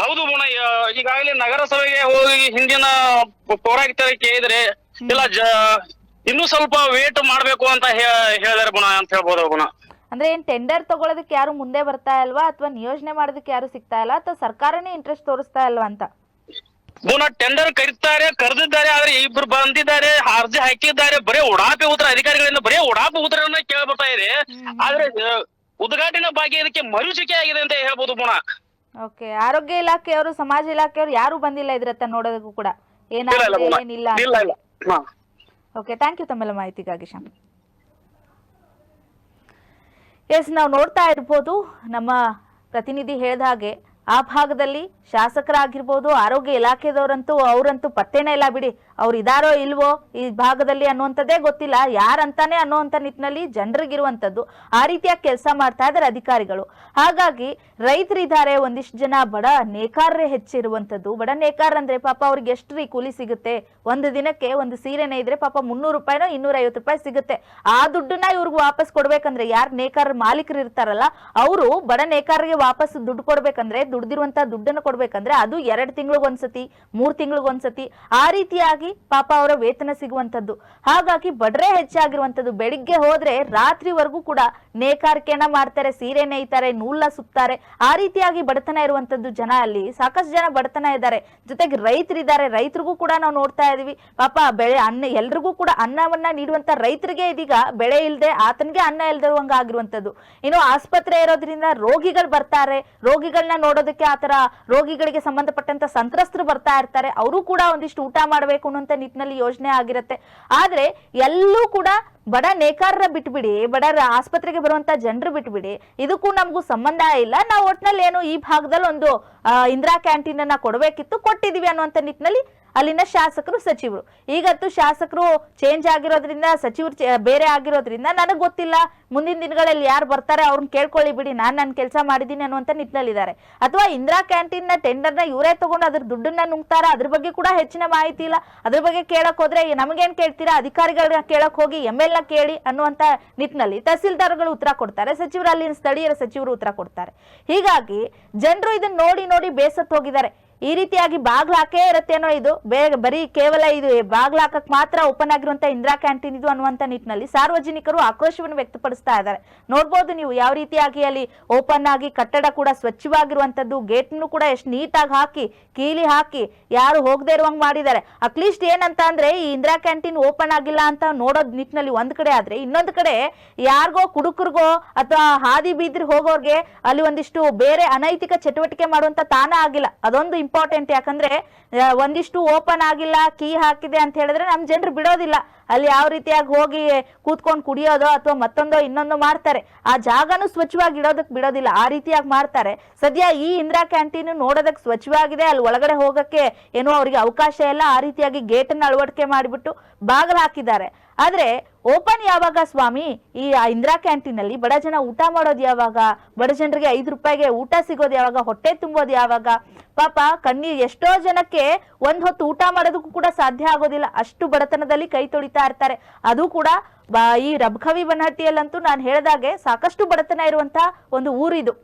[SPEAKER 3] ಹೌದು ಬುಣ, ಈಗಾಗಲೇ ನಗರಸಭೆಗೆ ಹೋಗಿ ಹಿಂದಿನ ಪೌರಾಯುಕ್ತರಿಗೆ ಕೇಳಿದ್ರೆ ಇಲ್ಲ ಇನ್ನೂ ಸ್ವಲ್ಪ ವೇಟ್ ಮಾಡ್ಬೇಕು ಅಂತ ಹೇಳಿದಾರೆ ಬುಣ ಅಂತ ಹೇಳ್ಬೋದು ಬುಣ.
[SPEAKER 1] ಅಂದ್ರೆ ಏನ್ ಟೆಂಡರ್ ತಗೊಳ್ಳೋದಕ್ಕೆ ಯಾರು ಮುಂದೆ ಬರ್ತಾ ಇಲ್ವಾ, ಅಥವಾ ನಿಯೋಜನೆ ಮಾಡೋದಕ್ಕೆ ಯಾರು ಸಿಗ್ತಾ ಇಲ್ಲ, ಅಥವಾ ಸರ್ಕಾರನೇ ಇಂಟ್ರೆಸ್ಟ್ ತೋರಿಸ್ತಾ ಇಲ್ವಾ ಅಂತ?
[SPEAKER 3] ಬುಣ ಟೆಂಡರ್ ಕರೆದಿದ್ದಾರೆ, ಆದ್ರೆ ಇಬ್ರು ಬಂದಿದ್ದಾರೆ, ಅರ್ಜಿ ಹಾಕಿದ್ದಾರೆ, ಬರೀ ಉಡಾಪಿ ಉತ್ತರ ಅಧಿಕಾರಿಗಳಿಂದ ಬರೀ ಉಡಾಪಿ ಉತ್ತರವನ್ನ ಕೇಳಿ ಬರ್ತಾ ಇದೆ. ಆದ್ರೆ ಉದ್ಘಾಟನಾ ಭಾಗ್ಯ ಇದಕ್ಕೆ ಮರುಚಿಕೆ ಆಗಿದೆ ಅಂತ ಹೇಳ್ಬೋದು ಬುಣ.
[SPEAKER 1] ಓಕೆ, ಆರೋಗ್ಯ ಇಲಾಖೆಯವರು, ಸಮಾಜ ಇಲಾಖೆಯವರು ಯಾರು ಬಂದಿಲ್ಲ ಇದ್ರತ್ತ ನೋಡೋದಕ್ಕೂ ಕೂಡ? ಏನಿಲ್ಲ. ಓಕೆ, ಥ್ಯಾಂಕ್ ಯು ತಮ್ಮೆಲ್ಲ ಮಾಹಿತಿಗಾಗಿ ಶ್ಯಾಮ್. ಎಸ್, ನಾವು ನೋಡ್ತಾ ಇರ್ಬೋದು, ನಮ್ಮ ಪ್ರತಿನಿಧಿ ಹೇಳಿದ ಹಾಗೆ ಆ ಭಾಗದಲ್ಲಿ ಶಾಸಕರಾಗಿರ್ಬೋದು, ಆರೋಗ್ಯ ಇಲಾಖೆದವರಂತೂ ಅವರಂತೂ ಪತ್ತೇನೇ ಇಲ್ಲ ಬಿಡಿ. ಅವ್ರು ಇದಾರೋ ಇಲ್ವೋ ಈ ಭಾಗದಲ್ಲಿ ಅನ್ನುವಂಥದ್ದೇ ಗೊತ್ತಿಲ್ಲ, ಯಾರಂತಾನೆ ಅನ್ನುವಂಥ ನಿಟ್ಟಿನಲ್ಲಿ ಜನರಿಗಿರುವಂಥದ್ದು. ಆ ರೀತಿಯ ಕೆಲಸ ಮಾಡ್ತಾ ಇದ್ದಾರೆ ಅಧಿಕಾರಿಗಳು. ಹಾಗಾಗಿ ರೈತರಿದ್ದಾರೆ, ಒಂದಿಷ್ಟು ಜನ ಬಡ ನೇಕಾರರೇ ಹೆಚ್ಚಿರುವಂಥದ್ದು. ಬಡ ನೇಕಾರ ಅಂದ್ರೆ ಪಾಪ ಅವ್ರಿಗೆ ಎಷ್ಟು ಕೂಲಿ ಸಿಗುತ್ತೆ? ಒಂದು ದಿನಕ್ಕೆ ಒಂದು ಸೀರೆನೇ ಇದ್ರೆ ಪಾಪ 300 ರೂಪಾಯಿನೋ 250 ರೂಪಾಯಿ ಸಿಗುತ್ತೆ. ಆ ದುಡ್ಡನ್ನ ಇವ್ರಿಗೆ ವಾಪಸ್ ಕೊಡ್ಬೇಕಂದ್ರೆ, ಯಾರು ನೇಕಾರ ಮಾಲೀಕರು ಇರ್ತಾರಲ್ಲ ಅವರು ಬಡ ನೇಕಾರರಿಗೆ ವಾಪಸ್ ದುಡ್ಡು ಕೊಡ್ಬೇಕಂದ್ರೆ, ದುಡ್ದಿರುವಂತ ದುಡ್ಡನ್ನು ಕೊಡ್ಬೇಕಂದ್ರೆ ಅದು 2 ತಿಂಗಳಿಗೊಂದ್ಸತಿ, 3 ತಿಂಗಳಿಗೊಂದ್ಸತಿ, ಆ ರೀತಿಯಾಗಿ ಪಾಪ ಅವರ ವೇತನ ಸಿಗುವಂತದ್ದು. ಹಾಗಾಗಿ ಬಡ್ರೆ ಹೆಚ್ಚಾಗಿರುವಂತದ್ದು. ಬೆಳಿಗ್ಗೆ ಹೋದ್ರೆ ರಾತ್ರಿವರೆಗೂ ಕೂಡ ನೇಕಾರಿಕೆಯನ್ನ ಮಾಡ್ತಾರೆ, ಸೀರೆ ನೇಯ್ತಾರೆ, ನೂಲ ಸುತ್ತಾರೆ. ಆ ರೀತಿಯಾಗಿ ಬಡತನ ಇರುವಂತದ್ದು ಜನ. ಅಲ್ಲಿ ಸಾಕಷ್ಟು ಜನ ಬಡತನ ಇದ್ದಾರೆ. ಜೊತೆಗೆ ರೈತರಿದ್ದಾರೆ, ರೈತರಿಗೂ ಕೂಡ ನಾವು ನೋಡ್ತಾ ಇದೀವಿ ಪಾಪ ಎಲ್ರಿಗೂ ಕೂಡ ಅನ್ನವನ್ನ ನೀಡುವಂತ ರೈತರಿಗೆ ಇದೀಗ ಬೆಳೆ ಇಲ್ಲದೆ ಆತನಿಗೆ ಅನ್ನ ಇಲ್ದಿರುವಂಗ ಆಗಿರುವಂತದ್ದು. ಇನ್ನು ಆಸ್ಪತ್ರೆ ಇರೋದ್ರಿಂದ ರೋಗಿಗಳು ಬರ್ತಾರೆ, ರೋಗಿಗಳನ್ನ ನೋಡೋದಕ್ಕೆ ಆತರ ರೋಗಿಗಳಿಗೆ ಸಂಬಂಧಪಟ್ಟಂತ ಸಂತ್ರಸ್ತರು ಬರ್ತಾ ಇರ್ತಾರೆ. ಅವರು ಕೂಡ ಒಂದಿಷ್ಟು ಊಟ ಮಾಡಬೇಕು ಅನ್ನುವಂತ ನಿಟ್ಟಿನಲ್ಲಿ ಯೋಜನೆ ಆಗಿರುತ್ತೆ. ಆದ್ರೆ ಎಲ್ಲೂ ಕೂಡ ಬಡ ನೇಕಾರರ ಬಿಟ್ಬಿಡಿ, ಬಡ ಆಸ್ಪತ್ರೆಗೆ ಬರುವಂತ ಜನರು ಬಿಟ್ಬಿಡಿ, ಇದಕ್ಕೂ ನಮಗೂ ಸಂಬಂಧ ಇಲ್ಲ. ನಾವು ಒಟ್ನಲ್ಲಿ ಏನು ಈ ಭಾಗದಲ್ಲಿ ಒಂದು ಇಂದಿರಾ ಕ್ಯಾಂಟೀನ್ ಅನ್ನ ಕೊಡಬೇಕಿತ್ತು, ಕೊಟ್ಟಿದೀವಿ ಅನ್ನುವಂತ ನಿಟ್ಟಿನಲ್ಲಿ ಅಲ್ಲಿನ ಶಾಸಕರು, ಸಚಿವರು. ಈಗಂತೂ ಶಾಸಕರು ಚೇಂಜ್ ಆಗಿರೋದ್ರಿಂದ, ಸಚಿವರು ಬೇರೆ ಆಗಿರೋದ್ರಿಂದ ನನಗೆ ಗೊತ್ತಿಲ್ಲ, ಮುಂದಿನ ದಿನಗಳಲ್ಲಿ ಯಾರು ಬರ್ತಾರೆ ಅವ್ರನ್ನ ಕೇಳ್ಕೊಳ್ಳಿ ಬಿಡಿ, ನಾನು ಕೆಲಸ ಮಾಡಿದ್ದೀನಿ ಅನ್ನುವಂತ ನಿಟ್ಟಿನಲ್ಲಿದ್ದಾರೆ. ಅಥವಾ ಇಂದಿರಾ ಕ್ಯಾಂಟೀನ್ ನ ಟೆಂಡರ್ನ ಇವರೇ ತಗೊಂಡು ಅದ್ರ ದುಡ್ಡನ್ನ ನುಂಗ್ತಾರ, ಅದ್ರ ಬಗ್ಗೆ ಕೂಡ ಹೆಚ್ಚಿನ ಮಾಹಿತಿ ಇಲ್ಲ. ಅದ್ರ ಬಗ್ಗೆ ಕೇಳಕ್ ಹೋದ್ರೆ ನಮಗೇನ್ ಕೇಳ್ತೀರಾ, ಅಧಿಕಾರಿಗಳನ್ನ ಕೇಳಕ್ ಹೋಗಿ MLA ಕೇಳಿ ಅನ್ನುವಂತ ನಿಟ್ಟಿನಲ್ಲಿ ತಹಸೀಲ್ದಾರ್ಗಳು ಉತ್ತರ ಕೊಡ್ತಾರೆ, ಸಚಿವರು ಅಲ್ಲಿನ ಸ್ಥಳೀಯರ ಸಚಿವರು ಉತ್ತರ ಕೊಡ್ತಾರೆ. ಹೀಗಾಗಿ ಜನರು ಇದನ್ನ ನೋಡಿ ನೋಡಿ ಬೇಸತ್ತು ಹೋಗಿದ್ದಾರೆ. ಈ ರೀತಿಯಾಗಿ ಬಾಗ್ಲು ಹಾಕೇ ಇರತ್ತೇನೋ ಇದು ಬರೀ ಕೇವಲ ಇದು ಬಾಗ್ಲು ಹಾಕಕ್ ಮಾತ್ರ ಓಪನ್ ಆಗಿರುವಂತ ಇಂದಿರಾ ಕ್ಯಾಂಟೀನ್ ಇದು ಅನ್ನುವಂತ ನಿಟ್ಟಿನಲ್ಲಿ ಸಾರ್ವಜನಿಕರು ಆಕ್ರೋಶವನ್ನು ವ್ಯಕ್ತಪಡಿಸ್ತಾ ಇದ್ದಾರೆ. ನೋಡ್ಬೋದು ನೀವು ಯಾವ ರೀತಿಯಾಗಿ ಅಲ್ಲಿ ಓಪನ್ ಆಗಿ ಕಟ್ಟಡ ಕೂಡ ಸ್ವಚ್ಛವಾಗಿರುವಂತದ್ದು, ಗೇಟ್ ಕೂಡ ಎಷ್ಟು ನೀಟಾಗಿ ಹಾಕಿ ಕೀಲಿ ಹಾಕಿ ಯಾರು ಹೋಗದೆ ಇರುವಂಗ್ ಮಾಡಿದ್ದಾರೆ. ಅಟ್ಲೀಸ್ಟ್ ಏನಂತ ಅಂದ್ರೆ ಈ ಇಂದಿರಾ ಕ್ಯಾಂಟೀನ್ ಓಪನ್ ಆಗಿಲ್ಲ ಅಂತ ನೋಡೋದ್ ನಿಟ್ಟಿನಲ್ಲಿ ಒಂದ್ ಕಡೆ ಆದ್ರೆ, ಇನ್ನೊಂದ್ ಕಡೆ ಯಾರಿಗೋ ಕುಡುಕರಿಗೋ ಅಥವಾ ಹಾದಿ ಬೀದಿಗೆ ಹೋಗೋರ್ಗೆ ಅಲ್ಲಿ ಒಂದಿಷ್ಟು ಬೇರೆ ಅನೈತಿಕ ಚಟುವಟಿಕೆ ಮಾಡುವಂತ ತಾನ ಆಗಿಲ್ಲ. ಅದೊಂದು ಇಂಪಾರ್ಟೆಂಟ್. ಯಾಕಂದ್ರೆ ಒಂದಿಷ್ಟು ಓಪನ್ ಆಗಿಲ್ಲ, ಕೀ ಹಾಕಿದೆ ಅಂತ ಹೇಳಿದ್ರೆ ನಮ್ ಜನರು ಬಿಡೋದಿಲ್ಲ. ಅಲ್ಲಿ ಯಾವ ರೀತಿಯಾಗಿ ಹೋಗಿ ಕೂತ್ಕೊಂಡು ಕುಡಿಯೋದೋ ಅಥವಾ ಮತ್ತೊಂದೋ ಇನ್ನೊಂದೋ ಮಾಡ್ತಾರೆ. ಆ ಜಾಗನೂ ಸ್ವಚ್ಛವಾಗಿ ಇಡೋದಕ್ ಬಿಡೋದಿಲ್ಲ, ಆ ರೀತಿಯಾಗಿ ಮಾಡ್ತಾರೆ. ಸದ್ಯ ಈ ಇಂದಿರಾ ಕ್ಯಾಂಟೀನ್ ನೋಡೋದಕ್ಕೆ ಸ್ವಚ್ಛವಾಗಿದೆ, ಅಲ್ಲಿ ಒಳಗಡೆ ಹೋಗಕ್ಕೆ ಏನೋ ಅವ್ರಿಗೆ ಅವಕಾಶ ಇಲ್ಲ. ಆ ರೀತಿಯಾಗಿ ಗೇಟ್ ಅನ್ನು ಅಳವಡಿಕೆ ಮಾಡಿಬಿಟ್ಟು ಬಾಗಿಲು ಹಾಕಿದ್ದಾರೆ. ಆದ್ರೆ ಓಪನ್ ಯಾವಾಗ ಸ್ವಾಮಿ? ಈ ಇಂದಿರಾ ಕ್ಯಾಂಟೀನ್ ಅಲ್ಲಿ ಬಡ ಜನ ಊಟ ಮಾಡೋದು ಯಾವಾಗ? ಬಡ ಜನರಿಗೆ 5 ರೂಪಾಯಿಗೆ ಊಟ ಸಿಗೋದು ಯಾವಾಗ? ಹೊಟ್ಟೆ ತುಂಬೋದು ಯಾವಾಗ? ಪಾಪ ಎಷ್ಟೋ ಜನಕ್ಕೆ ಒಂದ್ ಹೊತ್ತು ಊಟ ಮಾಡೋದಕ್ಕೂ ಕೂಡ ಸಾಧ್ಯ ಆಗೋದಿಲ್ಲ, ಅಷ್ಟು ಬಡತನದಲ್ಲಿ ಕೈ ತೊಳಿತಾ ಇರ್ತಾರೆ. ಅದು ಕೂಡ ಈ ರಬಕವಿ ಬನಹಟ್ಟಿಯಲ್ಲಂತೂ ನಾನು ಹೇಳಿದಾಗೆ ಸಾಕಷ್ಟು ಬಡತನ ಇರುವಂತಹ ಒಂದು ಊರಿದು.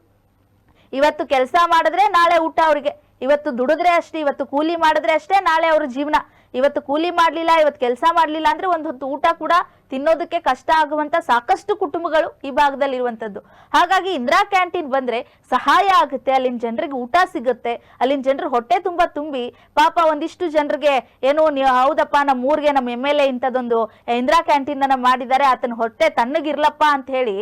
[SPEAKER 1] ಇವತ್ತು ಕೆಲಸ ಮಾಡಿದ್ರೆ ನಾಳೆ ಊಟ ಅವ್ರಿಗೆ, ಇವತ್ತು ದುಡಿದ್ರೆ ಅಷ್ಟೇ, ಇವತ್ತು ಕೂಲಿ ಮಾಡಿದ್ರೆ ಅಷ್ಟೇ ನಾಳೆ ಅವ್ರ ಜೀವನ. ಇವತ್ತು ಕೂಲಿ ಮಾಡ್ಲಿಲ್ಲ, ಇವತ್ತು ಕೆಲಸ ಮಾಡ್ಲಿಲ್ಲ ಅಂದ್ರೆ ಒಂದ್ ಹೊತ್ತು ಊಟ ಕೂಡ ತಿನ್ನೋದಕ್ಕೆ ಕಷ್ಟ ಆಗುವಂತ ಸಾಕಷ್ಟು ಕುಟುಂಬಗಳು ಈ ಭಾಗದಲ್ಲಿ ಇರುವಂತದ್ದು. ಹಾಗಾಗಿ ಇಂದಿರಾ ಕ್ಯಾಂಟೀನ್ ಬಂದ್ರೆ ಸಹಾಯ ಆಗುತ್ತೆ, ಅಲ್ಲಿನ ಜನರಿಗೆ ಊಟ ಸಿಗುತ್ತೆ, ಅಲ್ಲಿನ ಜನರು ಹೊಟ್ಟೆ ತುಂಬಾ ತುಂಬಿ ಪಾಪ ಒಂದಿಷ್ಟು ಜನರಿಗೆ ಏನು ಹೌದಪ್ಪ ನಮ್ಮ ಊರಿಗೆ ನಮ್ಮ MLA ಇಂಥದ್ದೊಂದು ಇಂದಿರಾ ಕ್ಯಾಂಟೀನ್ ಅನ್ನ ಮಾಡಿದ್ದಾರೆ, ಆತನ ಹೊಟ್ಟೆ ತಣ್ಣಗಿರ್ಲಪ್ಪ ಅಂತ ಹೇಳಿ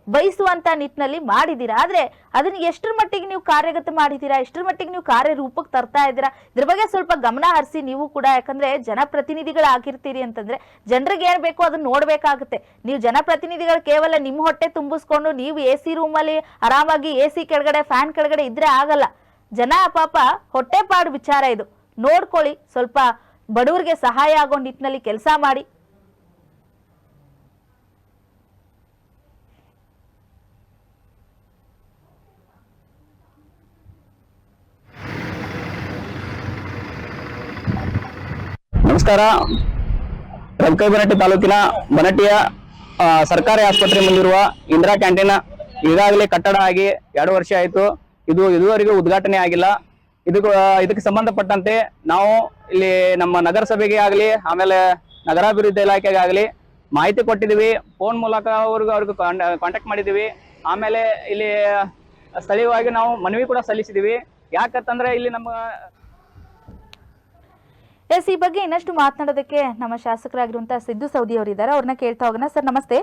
[SPEAKER 1] ಬಯಸುವಂತ ನಿಟ್ಟಿನಲ್ಲಿ ಮಾಡಿದ್ದೀರಾ. ಆದ್ರೆ ಅದನ್ನ ಎಷ್ಟರ ಮಟ್ಟಿಗೆ ನೀವು ಕಾರ್ಯಗತ ಮಾಡಿದ್ದೀರಾ, ಎಷ್ಟರ ಮಟ್ಟಿಗೆ ನೀವು ಕಾರ್ಯರೂಪಕ್ಕೆ ತರ್ತಾ ಇದ್ದೀರಾ, ಇದ್ರ ಬಗ್ಗೆ ಸ್ವಲ್ಪ ಗಮನ ಹರಿಸಿ ನೀವು ಕೂಡ. ಯಾಕಂದ್ರೆ ಜನಪ್ರತಿನಿಧಿಗಳಾಗಿರ್ತೀರಿ ಅಂತಂದ್ರೆ ಜನರಿಗೆ ಏನ್ ಬೇಕೋ ಅದನ್ನ ನೋಡ್ಬೇಕಾಗುತ್ತೆ. ನೀವು ಜನಪ್ರತಿನಿಧಿಗಳು ಕೇವಲ ನಿಮ್ಮ ಹೊಟ್ಟೆ ತುಂಬಿಸ್ಕೊಂಡು ನೀವು AC ರೂಮಲ್ಲಿ ಆರಾಮಾಗಿ AC ಕೆಳಗಡೆ ಫ್ಯಾನ್ ಕೆಳಗಡೆ ಇದ್ರೆ ಆಗಲ್ಲ. ಜನ ಪಾಪ ಹೊಟ್ಟೆ ಪಾಡು ವಿಚಾರ ಇದು, ನೋಡ್ಕೊಳ್ಳಿ. ಸ್ವಲ್ಪ ಬಡವರಿಗೆ ಸಹಾಯ ಆಗೋ ನಿಟ್ಟಿನಲ್ಲಿ ಕೆಲಸ ಮಾಡಿ.
[SPEAKER 2] ನಮಸ್ಕಾರ. ರಬಕವಿ ಬನಹಟ್ಟಿ ತಾಲೂಕಿನ ಬನಹಟ್ಟಿಯ ಸರ್ಕಾರಿ ಆಸ್ಪತ್ರೆ ಮುಂದಿರುವ ಇಂದಿರಾ ಕ್ಯಾಂಟೀನ್ ಈಗಾಗಲೇ ಕಟ್ಟಡ ಆಗಿ 2 ವರ್ಷ ಆಯಿತು. ಇದು ಇದುವರೆಗೂ ಉದ್ಘಾಟನೆ ಆಗಿಲ್ಲ. ಇದಕ್ಕೆ ಸಂಬಂಧಪಟ್ಟಂತೆ ನಾವು ಇಲ್ಲಿ ನಮ್ಮ ನಗರಸಭೆಗೆ ಆಗಲಿ ಆಮೇಲೆ ನಗರಾಭಿವೃದ್ಧಿ ಇಲಾಖೆಗೆ ಆಗಲಿ ಮಾಹಿತಿ ಕೊಟ್ಟಿದ್ದೀವಿ. ಫೋನ್ ಮೂಲಕ ಅವ್ರಿಗೆ ಕಾಂಟ್ಯಾಕ್ಟ್ ಮಾಡಿದ್ದೀವಿ. ಆಮೇಲೆ ಇಲ್ಲಿ ಸ್ಥಳೀಯವಾಗಿ ನಾವು ಮನವಿ ಕೂಡ ಸಲ್ಲಿಸಿದ್ದೀವಿ. ಯಾಕಂತಂದ್ರೆ ಇಲ್ಲಿ ನಮ್ಮ
[SPEAKER 1] ಈ ಬಗ್ಗೆ ಇನ್ನಷ್ಟು ಮಾತನಾಡೋದಕ್ಕೆ ನಮ್ಮ ಶಾಸಕರಾಗಿರುವಂತಹ ಸಿದ್ದು ಸೌದಿ ಅವರಿದ್ದಾರೆ, ಅವ್ರನ್ನ ಕೇಳ್ತಾ ಹೋಗೋಣ. ಸರ್ ನಮಸ್ತೆ.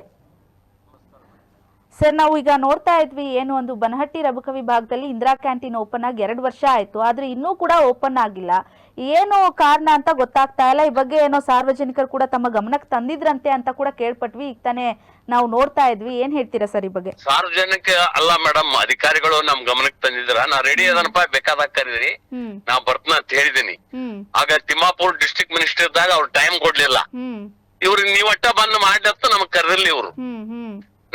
[SPEAKER 1] ಸರ್, ನಾವು ಈಗ ನೋಡ್ತಾ ಇದ್ವಿ ಏನು ಒಂದು ಬನಹಟ್ಟಿ ರಬಕವಿ ಭಾಗದಲ್ಲಿ ಇಂದಿರಾ ಕ್ಯಾಂಟೀನ್ ಓಪನ್ ಆಗಿ 2 ವರ್ಷ ಆಯ್ತು, ಆದ್ರೆ ಇನ್ನೂ ಕೂಡ ಓಪನ್ ಆಗಿಲ್ಲ. ಏನು ಕಾರಣ ಅಂತ ಗೊತ್ತಾಗ್ತಾ ಇಲ್ಲ. ಈ ಬಗ್ಗೆ ಏನೋ ಸಾರ್ವಜನಿಕರು ಕೂಡ ತಮ್ಮ ಗಮನಕ್ಕೆ ತಂದಿದ್ರಂತೆ ಅಂತ ಕೂಡ ಕೇಳ್ಪಟ್ವಿ. ಈಗ ತಾನೇ ನಾವು ನೋಡ್ತಾ ಇದ್ವಿ. ಏನ್ ಹೇಳ್ತೀರಾ ಸರ್ ಈ ಬಗ್ಗೆ?
[SPEAKER 4] ಸಾರ್ವಜನಿಕ ಅಲ್ಲ ಮೇಡಮ್, ಅಧಿಕಾರಿಗಳು ನಮ್ ಗಮನಕ್ಕೆ ತಂದಿದ್ರ. ನಾ ರೆಡಿ ಅದನಪ್ಪ, ಬೇಕಾದಾಗ ಕರೀರಿ, ನಾ ಬರ್ತನ ಅಂತ ಹೇಳಿದೀನಿ. ಆಗ ತಿಮ್ಮಾಪುರ್ ಡಿಸ್ಟ್ರಿಕ್ಟ್ ಮಿನಿಸ್ಟರ್ ಇದ್ದಾಗ ಅವ್ರು ಟೈಮ್ ಕೊಡ್ಲಿಲ್ಲ. ಇವ್ರಿಗೆ ನೀವ್ ಒಟ್ಟ ಬಂದ್ ಮಾಡ್ಲತ್ತ ನಮಗ್ ಕರೆದಿಲ್ಲ ಇವ್ರು.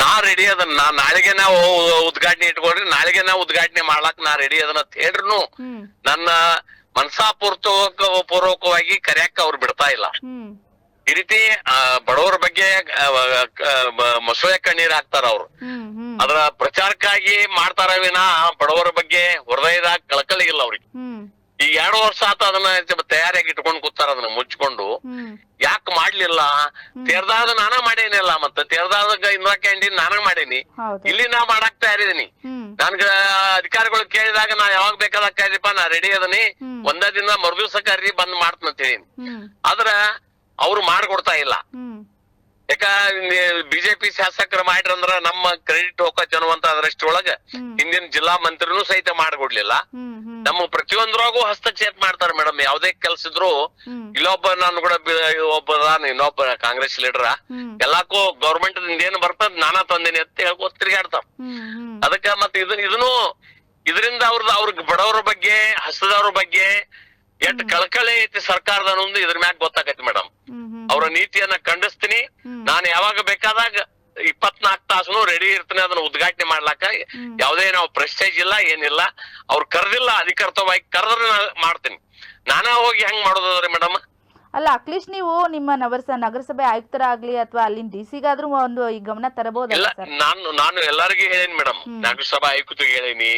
[SPEAKER 4] ನಾ ರೆಡಿ ಅದನ್ನ ನಾಳೆಗೆ ನಾವು ಉದ್ಘಾಟನೆ ಇಟ್ಕೊಡ್ರಿ, ನಾಳೆಗೆ ನಾವು ಉದ್ಘಾಟನೆ ಮಾಡ್ಲಾಕ್ ನಾ ರೆಡಿ ಅದನ್ನ ಹೇಳ್ರು ನನ್ನ ಮನಸಾಪೂರ್ವಕವಾಗಿ ಕರೆಯಕ್ಕ ಅವ್ರು ಬಿಡ್ತಾ ಇಲ್ಲ. ಈ ರೀತಿ ಬಡವರ ಬಗ್ಗೆ ಮೊಸಳೆ ಕಣ್ಣೀರ್ ಹಾಕ್ತಾರ ಅವ್ರು. ಅದ್ರ ಪ್ರಚಾರಕ್ಕಾಗಿ ಮಾಡ್ತಾರ ವಿನ ಬಡವರ ಬಗ್ಗೆ ಹೃದಯದಾಗ ಕಳಕಳಿ ಇಲ್ಲ ಅವ್ರಿಗೆ. ಈ 2 ವರ್ಷ ಆತ ಅದನ್ನ ತಯಾರಿಯಾಗಿ ಇಟ್ಕೊಂಡ್ ಕೂತಾರ, ಅದನ್ನ ಮುಚ್ಕೊಂಡು. ಯಾಕೆ ಮಾಡ್ಲಿಲ್ಲ? ತೆರ್ದಾಗ ನಾನ ಮಾಡೇನಿಲ್ಲ, ಮತ್ತೆ ತೆರ್ದಾಗ ಇಂದಿರಾ ಕ್ಯಾಂಟೀನ್ ನಾನ ಮಾಡೇನಿ, ಇಲ್ಲಿ ನಾ ಮಾಡಾಕ್ ತಯಾರಿದೀನಿ. ನನ್ಗ ಅಧಿಕಾರಿಗಳು ಕೇಳಿದಾಗ ನಾ ಯಾವಾಗ ಬೇಕಾದಾಗ ಕರೀರಿಪ್ಪ, ನಾ ರೆಡಿ ಅದನಿ, ಒಂದೇ ದಿನ ಮರುದಿವ್ಸ ಕರೀರಿ ಬಂದ್ ಮಾಡ್ತಂತ ಹೇಳೀನಿ. ಆದ್ರ ಅವ್ರು ಮಾಡ್ಕೊಡ್ತಾ ಇಲ್ಲ. ಯಾಕ ಬಿಜೆಪಿ ಶಾಸಕರು ಮಾಡ್ರಂದ್ರ ನಮ್ಮ ಕ್ರೆಡಿಟ್ ಹೋಗತ್ ಅನ್ನುವಂತ ಅದರಷ್ಟೊಳಗ ಹಿಂದಿನ ಜಿಲ್ಲಾ ಮಂತ್ರಿನೂ ಸಹಿತ ಮಾಡ್ಕೊಡ್ಲಿಲ್ಲ. ನಮ್ಮ ಪ್ರತಿಯೊಂದ್ರಾಗೂ ಹಸ್ತಕ್ಷೇಪ ಮಾಡ್ತಾರ ಮೇಡಮ್. ಯಾವ್ದೇ ಕೆಲ್ಸ ಇದ್ರು ಇಲ್ಲೊಬ್ಬ ನಾನು ಕೂಡ ಇನ್ನೊಬ್ಬ ಕಾಂಗ್ರೆಸ್ ಲೀಡರ್ ಎಲ್ಲಾಕು ಗೌರ್ಮೆಂಟ್ ಏನ್ ಬರ್ತದ ನಾನಾ ತಂದೇನಿ ಅಂತ ಹೇಳ್ಕೊತ ತಿರ್ಗಾಡ್ತಾರ. ಅದಕ್ಕ ಮತ್ ಇದರಿಂದ ಅವ್ರಿಗೆ ಬಡವರ ಬಗ್ಗೆ ಹಸ್ತದವ್ರ ಬಗ್ಗೆ ಎಷ್ಟ್ ಕಳಕಳಿ ಐತಿ ಸರ್ಕಾರದ ಅನ್ನೋದು ಇದ್ರ ಮ್ಯಾಗ ಗೊತ್ತಾಗೈತಿ ಮೇಡಮ್. ಅವ್ರ ನೀತಿಯನ್ನ ಖಂಡಿಸ್ತೀನಿ. ನಾನು ಯಾವಾಗ ಬೇಕಾದಾಗ 24 ತಾಸನು ರೆಡಿ ಇರ್ತೀನಿ ಅದನ್ನ ಉದ್ಘಾಟನೆ ಮಾಡ್ಲಾಕ. ಯಾವ್ದೇ ನಾವು ಪ್ರೆಸ್ಟೇಜ್ ಇಲ್ಲ, ಏನಿಲ್ಲ. ಅವ್ರು ಕರ್ದಿಲ್ಲ, ಅಧಿಕೃತವಾಗಿ ಕರೆದ್ರೆ ಮಾಡ್ತೀನಿ. ನಾನಾ ಹೋಗಿ ಹೆಂಗ್ ಮಾಡೋದ್ರಿ ಮೇಡಮ್?
[SPEAKER 1] ಅಲ್ಲ, ಅಟ್ಲೀಸ್ಟ್ ನೀವು ನಿಮ್ಮ ನಗರಸಭೆ ಆಯುಕ್ತರಾಗ್ಲಿ ಅಥವಾ ಅಲ್ಲಿನ DC-ಗಾದ್ರೂ ಒಂದು ಈ ಗಮನ ತರಬಹುದಲ್ಲ ಸರ್?
[SPEAKER 4] ನಾನು ಎಲ್ಲರಿಗೂ ಹೇಳೇನಿ ಮೇಡಮ್. ನಗರಸಭಾ ಆಯುಕ್ತರಿಗೆ ಹೇಳೇನಿ,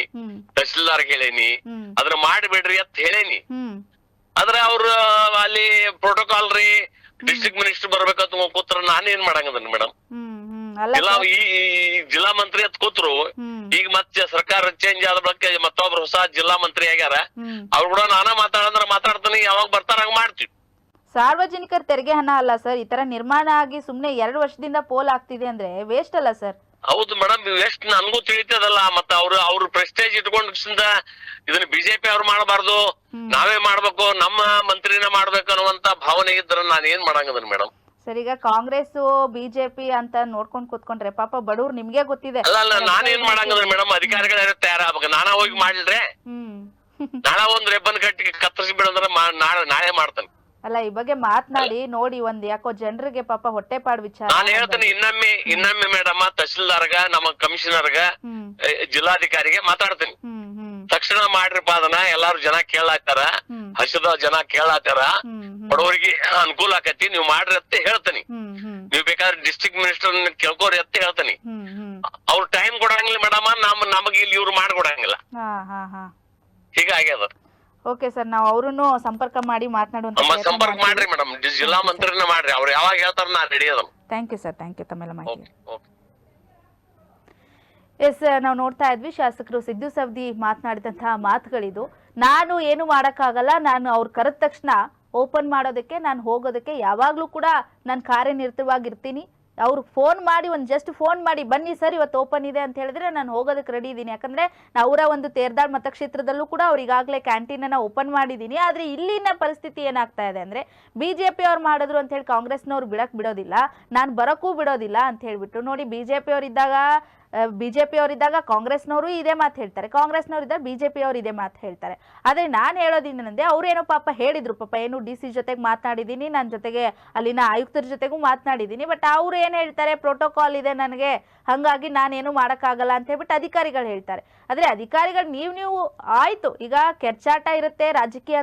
[SPEAKER 4] ತಹಸೀಲ್ದಾರ್ಗೆ ಹೇಳೇನಿ, ಅದನ್ನ ಮಾಡ್ಬಿಡ್ರಿ ಅಂತ ಹೇಳೇನಿ. ಆದ್ರೆ ಅವ್ರ ಅಲ್ಲಿ ಪ್ರೋಟೋಕಾಲ್ ರೀ ಡಿಸ್ಟ್ರಿಕ್ಟ್ ಮಿನಿಸ್ಟರ್ ಬರ್ಬೇಕಂತ ಕೂತ್ರ ನಾನೇನ್ ಮಾಡಂಗದನ್ ಮೇಡಮ್. ಇಲ್ಲ ಈ ಜಿಲ್ಲಾ ಮಂತ್ರಿ ಅಂತ ಕೂತ್ರು, ಈಗ ಮತ್ತೆ ಸರ್ಕಾರ ಚೇಂಜ್ ಆದ ಬಳಕೆ ಮತ್ತೊಬ್ರು ಹೊಸ ಜಿಲ್ಲಾ ಮಂತ್ರಿ ಆಗ್ಯಾರ, ಅವ್ರು ಕೂಡ ನಾನ ಮಾತಾಡ್ತೀನಿ, ಯಾವಾಗ ಬರ್ತಾರ ಹಂಗ ಮಾಡ್ತೀವಿ.
[SPEAKER 1] ಸಾರ್ವಜನಿಕರ ತೆರಿಗೆ ಹಣ ಅಲ್ಲ ಸರ್, ಈ ತರ ನಿರ್ಮಾಣ ಆಗಿ ಸುಮ್ನೆ 2 ವರ್ಷದಿಂದ ಪೋಲ್ ಆಗ್ತಿದೆ ಅಂದ್ರೆ ವೇಸ್ಟ್ ಅಲ್ಲ ಸರ್?
[SPEAKER 4] ಹೌದು ಮೇಡಮ್, ಎಷ್ಟು ನನ್ಗೂ ತಿಳಿತದಲ್ಲ. ಮತ್ತ ಅವ್ರ ಪ್ರೆಸ್ಟೇಜ್ ಇಟ್ಕೊಂಡ್ ಇದನ್ನ ಬಿಜೆಪಿ ಅವ್ರು ಮಾಡಬಾರ್ದು, ನಾವೇ ಮಾಡ್ಬೇಕು, ನಮ್ಮ ಮಂತ್ರಿನ ಮಾಡ್ಬೇಕು ಅನ್ನುವಂತ ಭಾವನೆ ಇದ್ರ ನಾನ್ ಏನ್ ಮಾಡಂಗದನ್ ಮೇಡಮ್.
[SPEAKER 1] ಸರ್, ಈಗ ಕಾಂಗ್ರೆಸ್ ಬಿಜೆಪಿ ಅಂತ ನೋಡ್ಕೊಂಡ್ ಕೂತ್ಕೊಂಡ್ರೆ ಪಾಪ ಬಡವ್ರು ನಿಮ್ಗೆ ಗೊತ್ತಿದೆ.
[SPEAKER 4] ಅಲ್ಲ ನಾನ್ ಏನ್ ಮಾಡಂಗದನ್ ಮೇಡಮ್, ಅಧಿಕಾರಿಗಳ ತಯಾರಾಗ್ಬೇಕು. ನಾನಾ ಹೋಗಿ ಮಾಡಿದ್ರೆ ನಾಳೆ ಒಂದ್ ರೆಬ್ಬನ್ ಕಟ್ಟಿ ಕತ್ತರಿಸಿ ಬಿಡಂದ್ರ ನಾಳೆ ಮಾಡ್ತಾನೆ.
[SPEAKER 1] ಅಲ್ಲ, ಈ ಬಗ್ಗೆ ಮಾತನಾಡಿ ನೋಡಿ, ಒಂದ್ ಯಾಕೋ ಜನರಿಗೆ ಪಾಪ ಹೊಟ್ಟೆಪಾಡ್ ವಿಚಾರ.
[SPEAKER 4] ನಾನ್ ಹೇಳ್ತೀನಿ ಇನ್ನೊಮ್ಮೆ ಮೇಡಮ್ ತಹಶೀಲ್ದಾರ್ಗ, ನಮ್ಮ ಕಮಿಷನರ್ಗ, ಜಿಲ್ಲಾಧಿಕಾರಿಗೆ ಮಾತಾಡ್ತೀನಿ. ತಕ್ಷಣ ಮಾಡ್ರಿಪ್ಪ ಅದನ್ನ, ಎಲ್ಲಾರು ಜನ ಕೇಳಾತಾರ, ಹಸಿದ ಜನ ಕೇಳಾತಾರ, ಬಡವರಿಗೆ ಅನುಕೂಲ ಆಕತಿ, ನೀವ್ ಮಾಡ್ರಿ ಅಂತ ಹೇಳ್ತೀನಿ. ನೀವ್ ಬೇಕಾದ್ರೆ ಡಿಸ್ಟ್ರಿಕ್ಟ್ ಮಿನಿಸ್ಟರ್ ಕೇಳ್ಕೋರಿ ಅಂತ ಹೇಳ್ತೀನಿ. ಅವ್ರ ಟೈಮ್ ಕೊಡಂಗಿಲ್ಲ ಮೇಡಮ್, ನಮಗ್ ಇಲ್ಲಿ ಇವ್ರು ಮಾಡ್ಕೊಡಂಗಿಲ್ಲ, ಹೀಗಾಗ್ಯದ.
[SPEAKER 1] ಓಕೆ ಸರ್, ನಾವು ಅವ್ರನ್ನು ಸಂಪರ್ಕ ಮಾಡಿ ಮಾತನಾಡುವಂತ
[SPEAKER 4] ಸಂಪರ್ಕ ಮಾಡ್ರಿ ಮೇಡಮ್, ಜಿಲ್ಲಾ ಮಂತ್ರಿನ ಮಾಡ್ರಿ, ಅವ್ರು ಯಾವಾಗ ಹೇಳ್ತಾರ ನಾ ರೆಡಿ ಅದ.
[SPEAKER 1] Thank you sir, thank you ತಮ್ಮೆಲ್ಲ ಮಾಹಿತಿ. ಎಸ್, ನಾವು ನೋಡ್ತಾ ಇದ್ವಿ ಶಾಸಕರು ಸಿದ್ದು ಸವದಿ ಮಾತನಾಡಿದಂತಹ ಮಾತುಗಳಿದು. ನಾನು ಏನು ಮಾಡೋಕ್ಕಾಗಲ್ಲ, ನಾನು ಅವ್ರು ಕರೆದ ತಕ್ಷಣ ಓಪನ್ ಮಾಡೋದಕ್ಕೆ, ನಾನು ಹೋಗೋದಕ್ಕೆ ಯಾವಾಗಲೂ ಕೂಡ ನಾನು ಕಾರ್ಯನಿರತವಾಗಿರ್ತೀನಿ. ಅವ್ರಿಗೆ ಫೋನ್ ಮಾಡಿ, ಜಸ್ಟ್ ಫೋನ್ ಮಾಡಿ ಬನ್ನಿ ಸರ್ ಇವತ್ತು ಓಪನ್ ಇದೆ ಅಂತ ಹೇಳಿದ್ರೆ ನಾನು ಹೋಗೋದಕ್ಕೆ ರೆಡಿ ಇದ್ದೀನಿ. ಯಾಕಂದರೆ ಅವರ ಒಂದು ತೇರ್ದಾಳ್ ಮತಕ್ಷೇತ್ರದಲ್ಲೂ ಕೂಡ ಅವ್ರು ಈಗಾಗಲೇ ಕ್ಯಾಂಟೀನನ್ನು ಓಪನ್ ಮಾಡಿದ್ದೀನಿ. ಆದರೆ ಇಲ್ಲಿನ ಪರಿಸ್ಥಿತಿ ಏನಾಗ್ತಾ ಇದೆ ಅಂದರೆ BJP ಅವ್ರು ಮಾಡಿದ್ರು ಅಂತ ಹೇಳಿ ಕಾಂಗ್ರೆಸ್ನವ್ರು ಬಿಡೋದಿಲ್ಲ, ನಾನು ಬರೋಕ್ಕೂ ಬಿಡೋದಿಲ್ಲ ಅಂತ ಹೇಳಿಬಿಟ್ಟು. ನೋಡಿ, BJP ಅವರಿದ್ದಾಗ ಕಾಂಗ್ರೆಸ್ನವರು ಇದೇ ಮಾತು ಹೇಳ್ತಾರೆ, ಕಾಂಗ್ರೆಸ್ನವರಿದ್ದಾಗ BJP ಅವರು ಇದೇ ಮಾತು ಹೇಳ್ತಾರೆ. ಆದರೆ ನಾನು ಹೇಳೋದೇನಂದ್ರೆ, ಅವ್ರೇನೋ ಪಾಪ ಹೇಳಿದ್ರು, ಪಾಪ ಏನು DC ಜೊತೆಗೆ ಮಾತನಾಡಿದ್ದೀನಿ, ನನ್ನ ಜೊತೆಗೆ ಅಲ್ಲಿನ ಆಯುಕ್ತರ ಜೊತೆಗೂ ಮಾತನಾಡಿದ್ದೀನಿ, ಬಟ್ ಅವರು ಏನು ಹೇಳ್ತಾರೆ, ಪ್ರೋಟೋಕಾಲ್ ಇದೆ ನನಗೆ, ಹಾಗಾಗಿ ನಾನೇನು ಮಾಡೋಕ್ಕಾಗಲ್ಲ ಅಂತ ಹೇಳ್ಬಿಟ್ಟು ಅಧಿಕಾರಿಗಳು ಹೇಳ್ತಾರೆ. ಆದರೆ ಅಧಿಕಾರಿಗಳು ನೀವು ಆಯಿತು, ಈಗ ಕೆರ್ಚಾಟ ಇರುತ್ತೆ ರಾಜಕೀಯ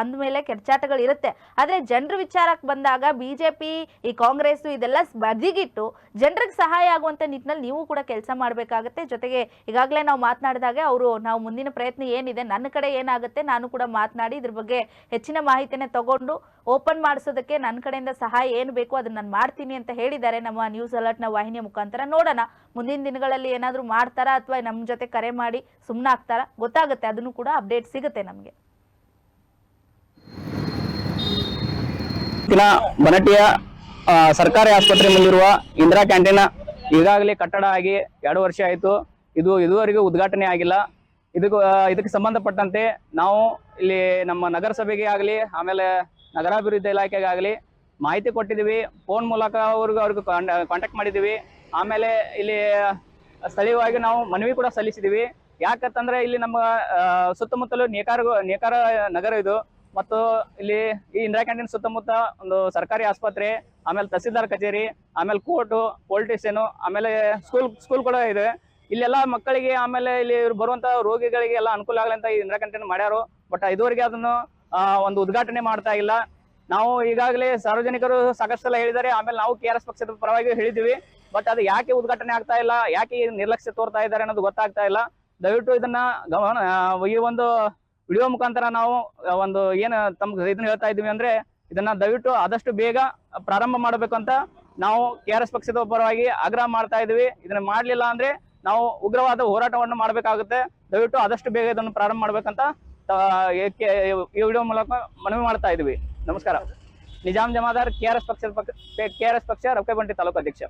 [SPEAKER 1] ಅಂದಮೇಲೆ ಕೆರ್ಚಾಟಗಳು ಇರುತ್ತೆ. ಆದರೆ ಜನರ ವಿಚಾರಕ್ಕೆ ಬಂದಾಗ BJP, ಈ ಕಾಂಗ್ರೆಸ್ಸು ಇದೆಲ್ಲ ಬದಿಗಿಟ್ಟು ಜನರಿಗೆ ಸಹಾಯ ಆಗುವಂಥ ನಿಟ್ಟಿನಲ್ಲಿ ನೀವು ಕೂಡ ಕೆಲಸ ಮಾಡಬೇಕಾಗತ್ತೆ. ಜೊತೆಗೆ ಈಗಾಗಲೇ ನಾವು ಮಾತನಾಡಿದಾಗೆ ನಾವು ಮುಂದಿನ ಪ್ರಯತ್ನ ಏನಿದೆ, ನನ್ನ ಕಡೆ ಏನಾಗುತ್ತೆ ನಾನು ಕೂಡ ಮಾತನಾಡಿ ಇದ್ರ ಬಗ್ಗೆ ಹೆಚ್ಚಿನ ಮಾಹಿತಿನೇ ತಗೊಂಡು ಓಪನ್ ಮಾಡಿಸೋದಕ್ಕೆ ನನ್ನ ಕಡೆಯಿಂದ ಸಹಾಯ ಏನು ಬೇಕು ಅದನ್ನ ನಾನು ಮಾಡ್ತೀನಿ ಅಂತ ಹೇಳಿದ್ದಾರೆ ನಮ್ಮ ನ್ಯೂಸ್ ಅಲರ್ಟ್ನ ವಾಹಿನಿಯ ಮುಖಾಂತರ. ನೋಡೋಣ ಮುಂದಿನ ದಿನಗಳಲ್ಲಿ ಏನಾದರೂ ಮಾಡ್ತಾರಾ ಅಥವಾ ನಮ್ಮ ಜೊತೆ ಕರೆ ಮಾಡಿ ಸುಮ್ಮನಾಗ್ತಾರಾ ಗೊತ್ತಾಗುತ್ತೆ, ಅದನ್ನು ಕೂಡ ಅಪ್ಡೇಟ್ ಸಿಗುತ್ತೆ ನಮಗೆ.
[SPEAKER 2] ಬನಟ್ಟಿಯ ಸರ್ಕಾರಿ ಆಸ್ಪತ್ರೆ ಮುಂದಿರುವ ಇಂದಿರಾ ಕ್ಯಾಂಟೀನ್ ಈಗಾಗಲೇ ಕಟ್ಟಡ ಆಗಿ 2 ವರ್ಷ ಆಯಿತು. ಇದು ಇದುವರೆಗೂ ಉದ್ಘಾಟನೆ ಆಗಿಲ್ಲ. ಇದಕ್ಕೆ ಸಂಬಂಧಪಟ್ಟಂತೆ ನಾವು ಇಲ್ಲಿ ನಮ್ಮ ನಗರಸಭೆಗೆ ಆಗಲಿ, ಆಮೇಲೆ ನಗರಾಭಿವೃದ್ಧಿ ಇಲಾಖೆಗೆ ಆಗಲಿ ಮಾಹಿತಿ ಕೊಟ್ಟಿದ್ದೀವಿ. ಫೋನ್ ಮೂಲಕ ಅವ್ರಿಗೆ ಕಾಂಟ್ಯಾಕ್ಟ್ ಮಾಡಿದ್ದೀವಿ. ಆಮೇಲೆ ಇಲ್ಲಿ ಸ್ಥಳೀಯವಾಗಿ ನಾವು ಮನವಿ ಕೂಡ ಸಲ್ಲಿಸಿದ್ದೀವಿ. ಯಾಕಂತಂದ್ರೆ ಇಲ್ಲಿ ನಮ್ಮ ಸುತ್ತಮುತ್ತಲು ನೇಕಾರ ನಗರ ಇದು, ಮತ್ತು ಇಲ್ಲಿ ಈ ಇಂದಿರಾ ಕ್ಯಾಂಟೀನ್ ಸುತ್ತಮುತ್ತ ಒಂದು ಸರ್ಕಾರಿ ಆಸ್ಪತ್ರೆ, ಆಮೇಲೆ ತಹಸೀಲ್ದಾರ್ ಕಚೇರಿ, ಆಮೇಲೆ ಕೋರ್ಟು, ಪೊಲೀಸ್ ಸ್ಟೇಷನು, ಆಮೇಲೆ ಸ್ಕೂಲ್ ಕೂಡ ಇದೆ. ಇಲ್ಲೆಲ್ಲ ಮಕ್ಕಳಿಗೆ ಆಮೇಲೆ ಇಲ್ಲಿ ಬರುವಂತ ರೋಗಿಗಳಿಗೆ ಎಲ್ಲ ಅನುಕೂಲ ಆಗಲಿ ಅಂತ ಈ ಇಂದಿರಾ ಕ್ಯಾಂಟೀನ್ ಮಾಡ್ಯಾರು. ಬಟ್ ಇದುವರೆಗೆ ಅದನ್ನು ಒಂದು ಉದ್ಘಾಟನೆ ಮಾಡ್ತಾ ಇಲ್ಲ. ನಾವು ಈಗಾಗಲೇ ಸಾರ್ವಜನಿಕರು ಸಾಕಷ್ಟು ಸಲ ಹೇಳಿದ್ದಾರೆ, ಆಮೇಲೆ ನಾವು KRS ಪಕ್ಷದ ಪರವಾಗಿ ಹೇಳಿದ್ದೀವಿ. ಬಟ್ ಅದು ಯಾಕೆ ಉದ್ಘಾಟನೆ ಆಗ್ತಾ ಇಲ್ಲ, ಯಾಕೆ ನಿರ್ಲಕ್ಷ್ಯ ತೋರ್ತಾ ಇದ್ದಾರೆ ಅನ್ನೋದು ಗೊತ್ತಾಗ್ತಾ ಇಲ್ಲ. ದಯವಿಟ್ಟು ಇದನ್ನ ಈ ಒಂದು ವಿಡಿಯೋ ಮುಖಾಂತರ ನಾವು ಒಂದು ಏನು ತಮ್ಗೆ ಇದನ್ನ ಹೇಳ್ತಾ ಇದ್ದೀವಿ ಅಂದ್ರೆ, ಇದನ್ನ ದಯವಿಟ್ಟು ಆದಷ್ಟು ಬೇಗ ಪ್ರಾರಂಭ ಮಾಡಬೇಕು ಅಂತ ನಾವು KRS ಪಕ್ಷದ ಪರವಾಗಿ ಆಗ್ರಹ ಮಾಡ್ತಾ ಇದೀವಿ. ಇದನ್ನ ಮಾಡ್ಲಿಲ್ಲ ಅಂದ್ರೆ ನಾವು ಉಗ್ರವಾದ ಹೋರಾಟವನ್ನು ಮಾಡಬೇಕಾಗುತ್ತೆ. ದಯವಿಟ್ಟು ಆದಷ್ಟು ಬೇಗ ಇದನ್ನು ಪ್ರಾರಂಭ ಮಾಡ್ಬೇಕಂತ ಈ ವಿಡಿಯೋ ಮೂಲಕ ಮನವಿ ಮಾಡ್ತಾ ಇದೀವಿ. ನಮಸ್ಕಾರ. ನಿಜಾಮ್ ಜಮಾದಾರ್, KRS ಪಕ್ಷ ರಬಕವಿಬನಟ್ಟಿ ತಾಲೂಕು ಅಧ್ಯಕ್ಷ.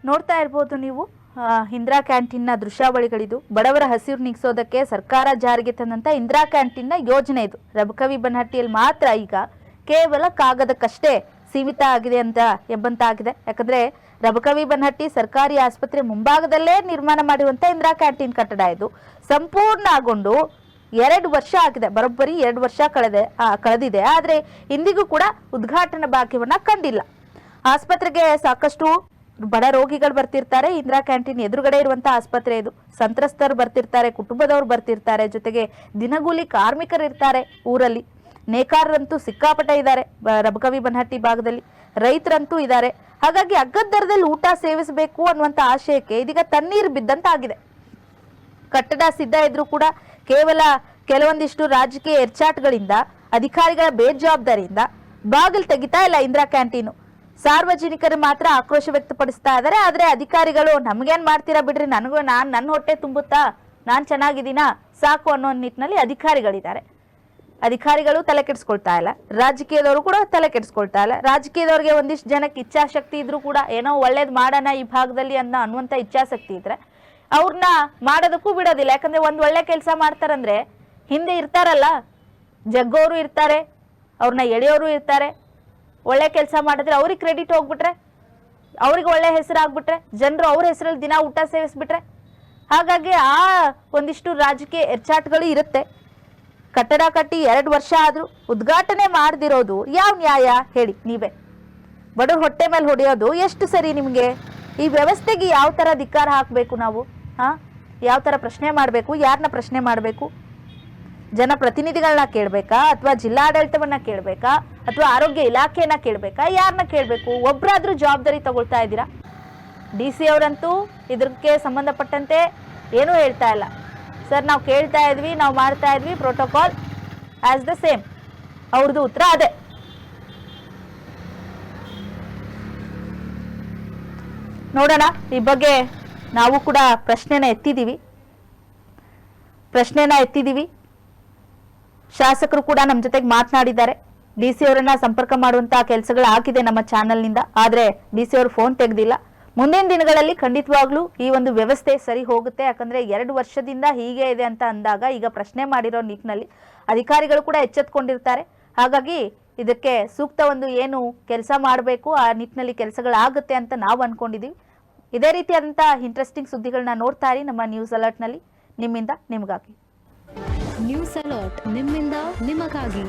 [SPEAKER 1] ನೋಡ್ತಾ ಇರ್ಬೋದು ನೀವು ಇಂದಿರಾ ಕ್ಯಾಂಟೀನ್ನ ದೃಶ್ಯಾವಳಿಗಳಿದು. ಬಡವರ ಹಸಿರು ನೀಗಿಸೋದಕ್ಕೆ ಸರ್ಕಾರ ಜಾರಿಗೆ ತಂದಂಥ ಇಂದಿರಾ ಕ್ಯಾಂಟೀನ್ನ ಯೋಜನೆ ಇದು. ರಬಕವಿಬನಹಟ್ಟಿಯಲ್ಲಿ ಮಾತ್ರ ಈಗ ಕೇವಲ ಕಾಗದಕ್ಕಷ್ಟೇ ಸೀಮಿತ ಆಗಿದೆ ಎಂಬಂತಾಗಿದೆ. ಯಾಕಂದರೆ ರಬಕವಿಬನಹಟ್ಟಿ ಸರ್ಕಾರಿ ಆಸ್ಪತ್ರೆ ಮುಂಭಾಗದಲ್ಲೇ ನಿರ್ಮಾಣ ಮಾಡಿರುವಂಥ ಇಂದಿರಾ ಕ್ಯಾಂಟೀನ್ ಕಟ್ಟಡ ಇದು ಸಂಪೂರ್ಣಗೊಂಡು 2 ವರ್ಷ ಆಗಿದೆ, ಬರೋಬ್ಬರಿ 2 ವರ್ಷ ಕಳೆದಿದೆ. ಆದರೆ ಇಂದಿಗೂ ಕೂಡ ಉದ್ಘಾಟನಾ ಭಾಗ್ಯವನ್ನು ಕಂಡಿಲ್ಲ. ಆಸ್ಪತ್ರೆಗೆ ಸಾಕಷ್ಟು ಬಡ ರೋಗಿಗಳು ಬರ್ತಿರ್ತಾರೆ, ಇಂದಿರಾ ಕ್ಯಾಂಟೀನ್ ಎದುರುಗಡೆ ಇರುವಂತಹ ಆಸ್ಪತ್ರೆ ಇದು. ಸಂತ್ರಸ್ತರು ಬರ್ತಿರ್ತಾರೆ, ಕುಟುಂಬದವ್ರು ಬರ್ತಿರ್ತಾರೆ, ಜೊತೆಗೆ ದಿನಗೂಲಿ ಕಾರ್ಮಿಕರು ಇರ್ತಾರೆ ಊರಲ್ಲಿ. ನೇಕಾರರಂತೂ ಸಿಕ್ಕಾಪಟ್ಟೆ ಇದ್ದಾರೆ ರಬಕವಿ ಬನಹಟ್ಟಿ ಭಾಗದಲ್ಲಿ, ರೈತರಂತೂ ಇದ್ದಾರೆ. ಹಾಗಾಗಿ ಅಗ್ಗದ ದರದಲ್ಲಿ ಊಟ ಸೇವಿಸಬೇಕು ಅನ್ನುವಂಥ ಆಶಯಕ್ಕೆ ಇದೀಗ ತಣ್ಣೀರು ಬಿದ್ದಂತಾಗಿದೆ. ಕಟ್ಟಡ ಸಿದ್ಧ ಇದ್ರೂ ಕೂಡ ಕೇವಲ ಕೆಲವೊಂದಿಷ್ಟು ರಾಜಕೀಯ ಎರ್ಚಾಟ್ಗಳಿಂದ, ಅಧಿಕಾರಿಗಳ ಬೇಜವಾಬ್ದಾರಿಯಿಂದ ಬಾಗಿಲು ತೆಗಿತಾ ಇಲ್ಲ ಇಂದಿರಾ ಕ್ಯಾಂಟೀನು. ಸಾರ್ವಜನಿಕರು ಮಾತ್ರ ಆಕ್ರೋಶ ವ್ಯಕ್ತಪಡಿಸ್ತಾ ಇದ್ದಾರೆ. ಆದ್ರೆ ಅಧಿಕಾರಿಗಳು ನಮ್ಗೇನ್ ಮಾಡ್ತೀರಾ ಬಿಡ್ರಿ, ನನ್ನ ಹೊಟ್ಟೆ ತುಂಬುತ್ತಾ, ನಾನ್ ಚೆನ್ನಾಗಿದ್ದೀನಾ ಸಾಕು ಅನ್ನೋ ನಿಟ್ಟಿನಲ್ಲಿ ಅಧಿಕಾರಿಗಳಿದ್ದಾರೆ. ಅಧಿಕಾರಿಗಳು ತಲೆ ಕೆಡಿಸ್ಕೊಳ್ತಾ ಇಲ್ಲ, ರಾಜಕೀಯದವರು ಕೂಡ ತಲೆ ಕೆಡಿಸ್ಕೊಳ್ತಾ ಇಲ್ಲ. ರಾಜಕೀಯದವ್ರಿಗೆ ಒಂದಿಷ್ಟು ಜನಕ್ಕೆ ಇಚ್ಛಾಶಕ್ತಿ ಇದ್ರೂ ಕೂಡ ಏನೋ ಒಳ್ಳೇದ್ ಮಾಡೋಣ ಈ ಭಾಗದಲ್ಲಿ ಅನ್ನುವಂಥ ಇಚ್ಛಾಶಕ್ತಿ ಇದ್ರೆ ಅವ್ರನ್ನ ಮಾಡೋದಕ್ಕೂ ಬಿಡೋದಿಲ್ಲ. ಯಾಕಂದ್ರೆ ಒಂದ್ ಒಳ್ಳೆ ಕೆಲಸ ಮಾಡ್ತಾರಂದ್ರೆ ಹಿಂದೆ ಇರ್ತಾರಲ್ಲ, ಜಗ್ಗೋರು ಇರ್ತಾರೆ, ಅವ್ರನ್ನ ಎಳೆಯೋರು ಇರ್ತಾರೆ. ಒಳ್ಳೆ ಕೆಲಸ ಮಾಡಿದ್ರೆ ಅವ್ರಿಗೆ ಕ್ರೆಡಿಟ್ ಹೋಗ್ಬಿಟ್ರೆ, ಅವ್ರಿಗೆ ಒಳ್ಳೆ ಹೆಸರು ಆಗ್ಬಿಟ್ರೆ, ಜನರು ಅವ್ರ ಹೆಸರಲ್ಲಿ ದಿನ ಊಟ ಸೇವಿಸ್ಬಿಟ್ರೆ, ಹಾಗಾಗಿ ಆ ಒಂದಿಷ್ಟು ರಾಜಕೀಯ ಎರ್ಚಾಟ್ಗಳು ಇರುತ್ತೆ. ಕಟ್ಟಡ ಕಟ್ಟಿ 2 ವರ್ಷ ಆದ್ರೂ ಉದ್ಘಾಟನೆ ಮಾಡದಿರೋದು ಯಾವ ನ್ಯಾಯ ಹೇಳಿ ನೀವೇ? ಬಡವ್ರ ಹೊಟ್ಟೆ ಮೇಲೆ ಹೊಡೆಯೋದು ಎಷ್ಟು ಸರಿ ನಿಮ್ಗೆ? ಈ ವ್ಯವಸ್ಥೆಗೆ ಯಾವ ತರ ಧಿಕ್ಕಾರ ಹಾಕ್ಬೇಕು ನಾವು? ಯಾವ ತರ ಪ್ರಶ್ನೆ ಮಾಡ್ಬೇಕು? ಯಾರನ್ನ ಪ್ರಶ್ನೆ ಮಾಡ್ಬೇಕು? ಜನಪ್ರತಿನಿಧಿಗಳನ್ನ ಕೇಳ್ಬೇಕಾ, ಅಥವಾ ಜಿಲ್ಲಾಡಳಿತವನ್ನ ಕೇಳ್ಬೇಕಾ, ಅಥವಾ ಆರೋಗ್ಯ ಇಲಾಖೆಯನ್ನ ಕೇಳ್ಬೇಕಾ? ಯಾರನ್ನ ಕೇಳ್ಬೇಕು? ಒಬ್ರಾದ್ರೂ ಜವಾಬ್ದಾರಿ ತಗೊಳ್ತಾ ಇದ್ದೀರಾ? DC ಅವರಂತೂ ಇದಕ್ಕೆ ಸಂಬಂಧಪಟ್ಟಂತೆ ಏನೂ ಹೇಳ್ತಾ ಇಲ್ಲ. ಸರ್ ನಾವು ಕೇಳ್ತಾ ಇದ್ವಿ, ನಾವು ಮಾಡ್ತಾ ಇದ್ವಿ, ಪ್ರೋಟೋಕಾಲ್ ಆಸ್ ದ ಸೇಮ್. ಅವ್ರದ್ದು ಉತ್ತರ ಅದೇ. ನೋಡೋಣ, ಈ ಬಗ್ಗೆ ನಾವು ಕೂಡ ಪ್ರಶ್ನೆನ ಎತ್ತಿದ್ದೀವಿ. ಶಾಸಕರು ಕೂಡ ನಮ್ಮ ಜೊತೆಗೆ ಮಾತನಾಡಿದ್ದಾರೆ. DC ಅವರನ್ನ ಸಂಪರ್ಕ ಮಾಡುವಂತಹ ಕೆಲಸಗಳಾಗಿದೆ ನಮ್ಮ ಚಾನೆಲ್ನಿಂದ. ಆದ್ರೆ DC ಅವರು ಫೋನ್ ತೆಗೆದಿಲ್ಲ. ಮುಂದಿನ ದಿನಗಳಲ್ಲಿ ಖಂಡಿತವಾಗ್ಲೂ ಈ ಒಂದು ವ್ಯವಸ್ಥೆ ಸರಿ ಹೋಗುತ್ತೆ. ಯಾಕಂದ್ರೆ 2 ವರ್ಷದಿಂದ ಹೀಗೆ ಇದೆ ಅಂತ ಅಂದಾಗ ಈಗ ಪ್ರಶ್ನೆ ಮಾಡಿರೋ ನಿಟ್ಟಿನಲ್ಲಿ ಅಧಿಕಾರಿಗಳು ಕೂಡ ಎಚ್ಚೆತ್ಕೊಂಡಿರ್ತಾರೆ. ಹಾಗಾಗಿ ಇದಕ್ಕೆ ಸೂಕ್ತ ಒಂದು ಏನು ಕೆಲಸ ಮಾಡಬೇಕು ಆ ನಿಟ್ಟಿನಲ್ಲಿ ಕೆಲಸಗಳಾಗುತ್ತೆ ಅಂತ ನಾವು ಅನ್ಕೊಂಡಿದೀವಿ. ಇದೇ ರೀತಿಯಾದಂತಹ ಇಂಟ್ರೆಸ್ಟಿಂಗ್ ಸುದ್ದಿಗಳನ್ನ ನೋಡ್ತಾ ಇರಿ ನಮ್ಮ ನ್ಯೂಸ್ ಅಲರ್ಟ್ ನಲ್ಲಿ. ನಿಮ್ಮಿಂದ ನಿಮಗಾಗಿ.
[SPEAKER 5] ನ್ಯೂಸ್ ಅಲರ್ಟ್, ನಿಮ್ಮಿಂದ ನಿಮಗಾಗಿ.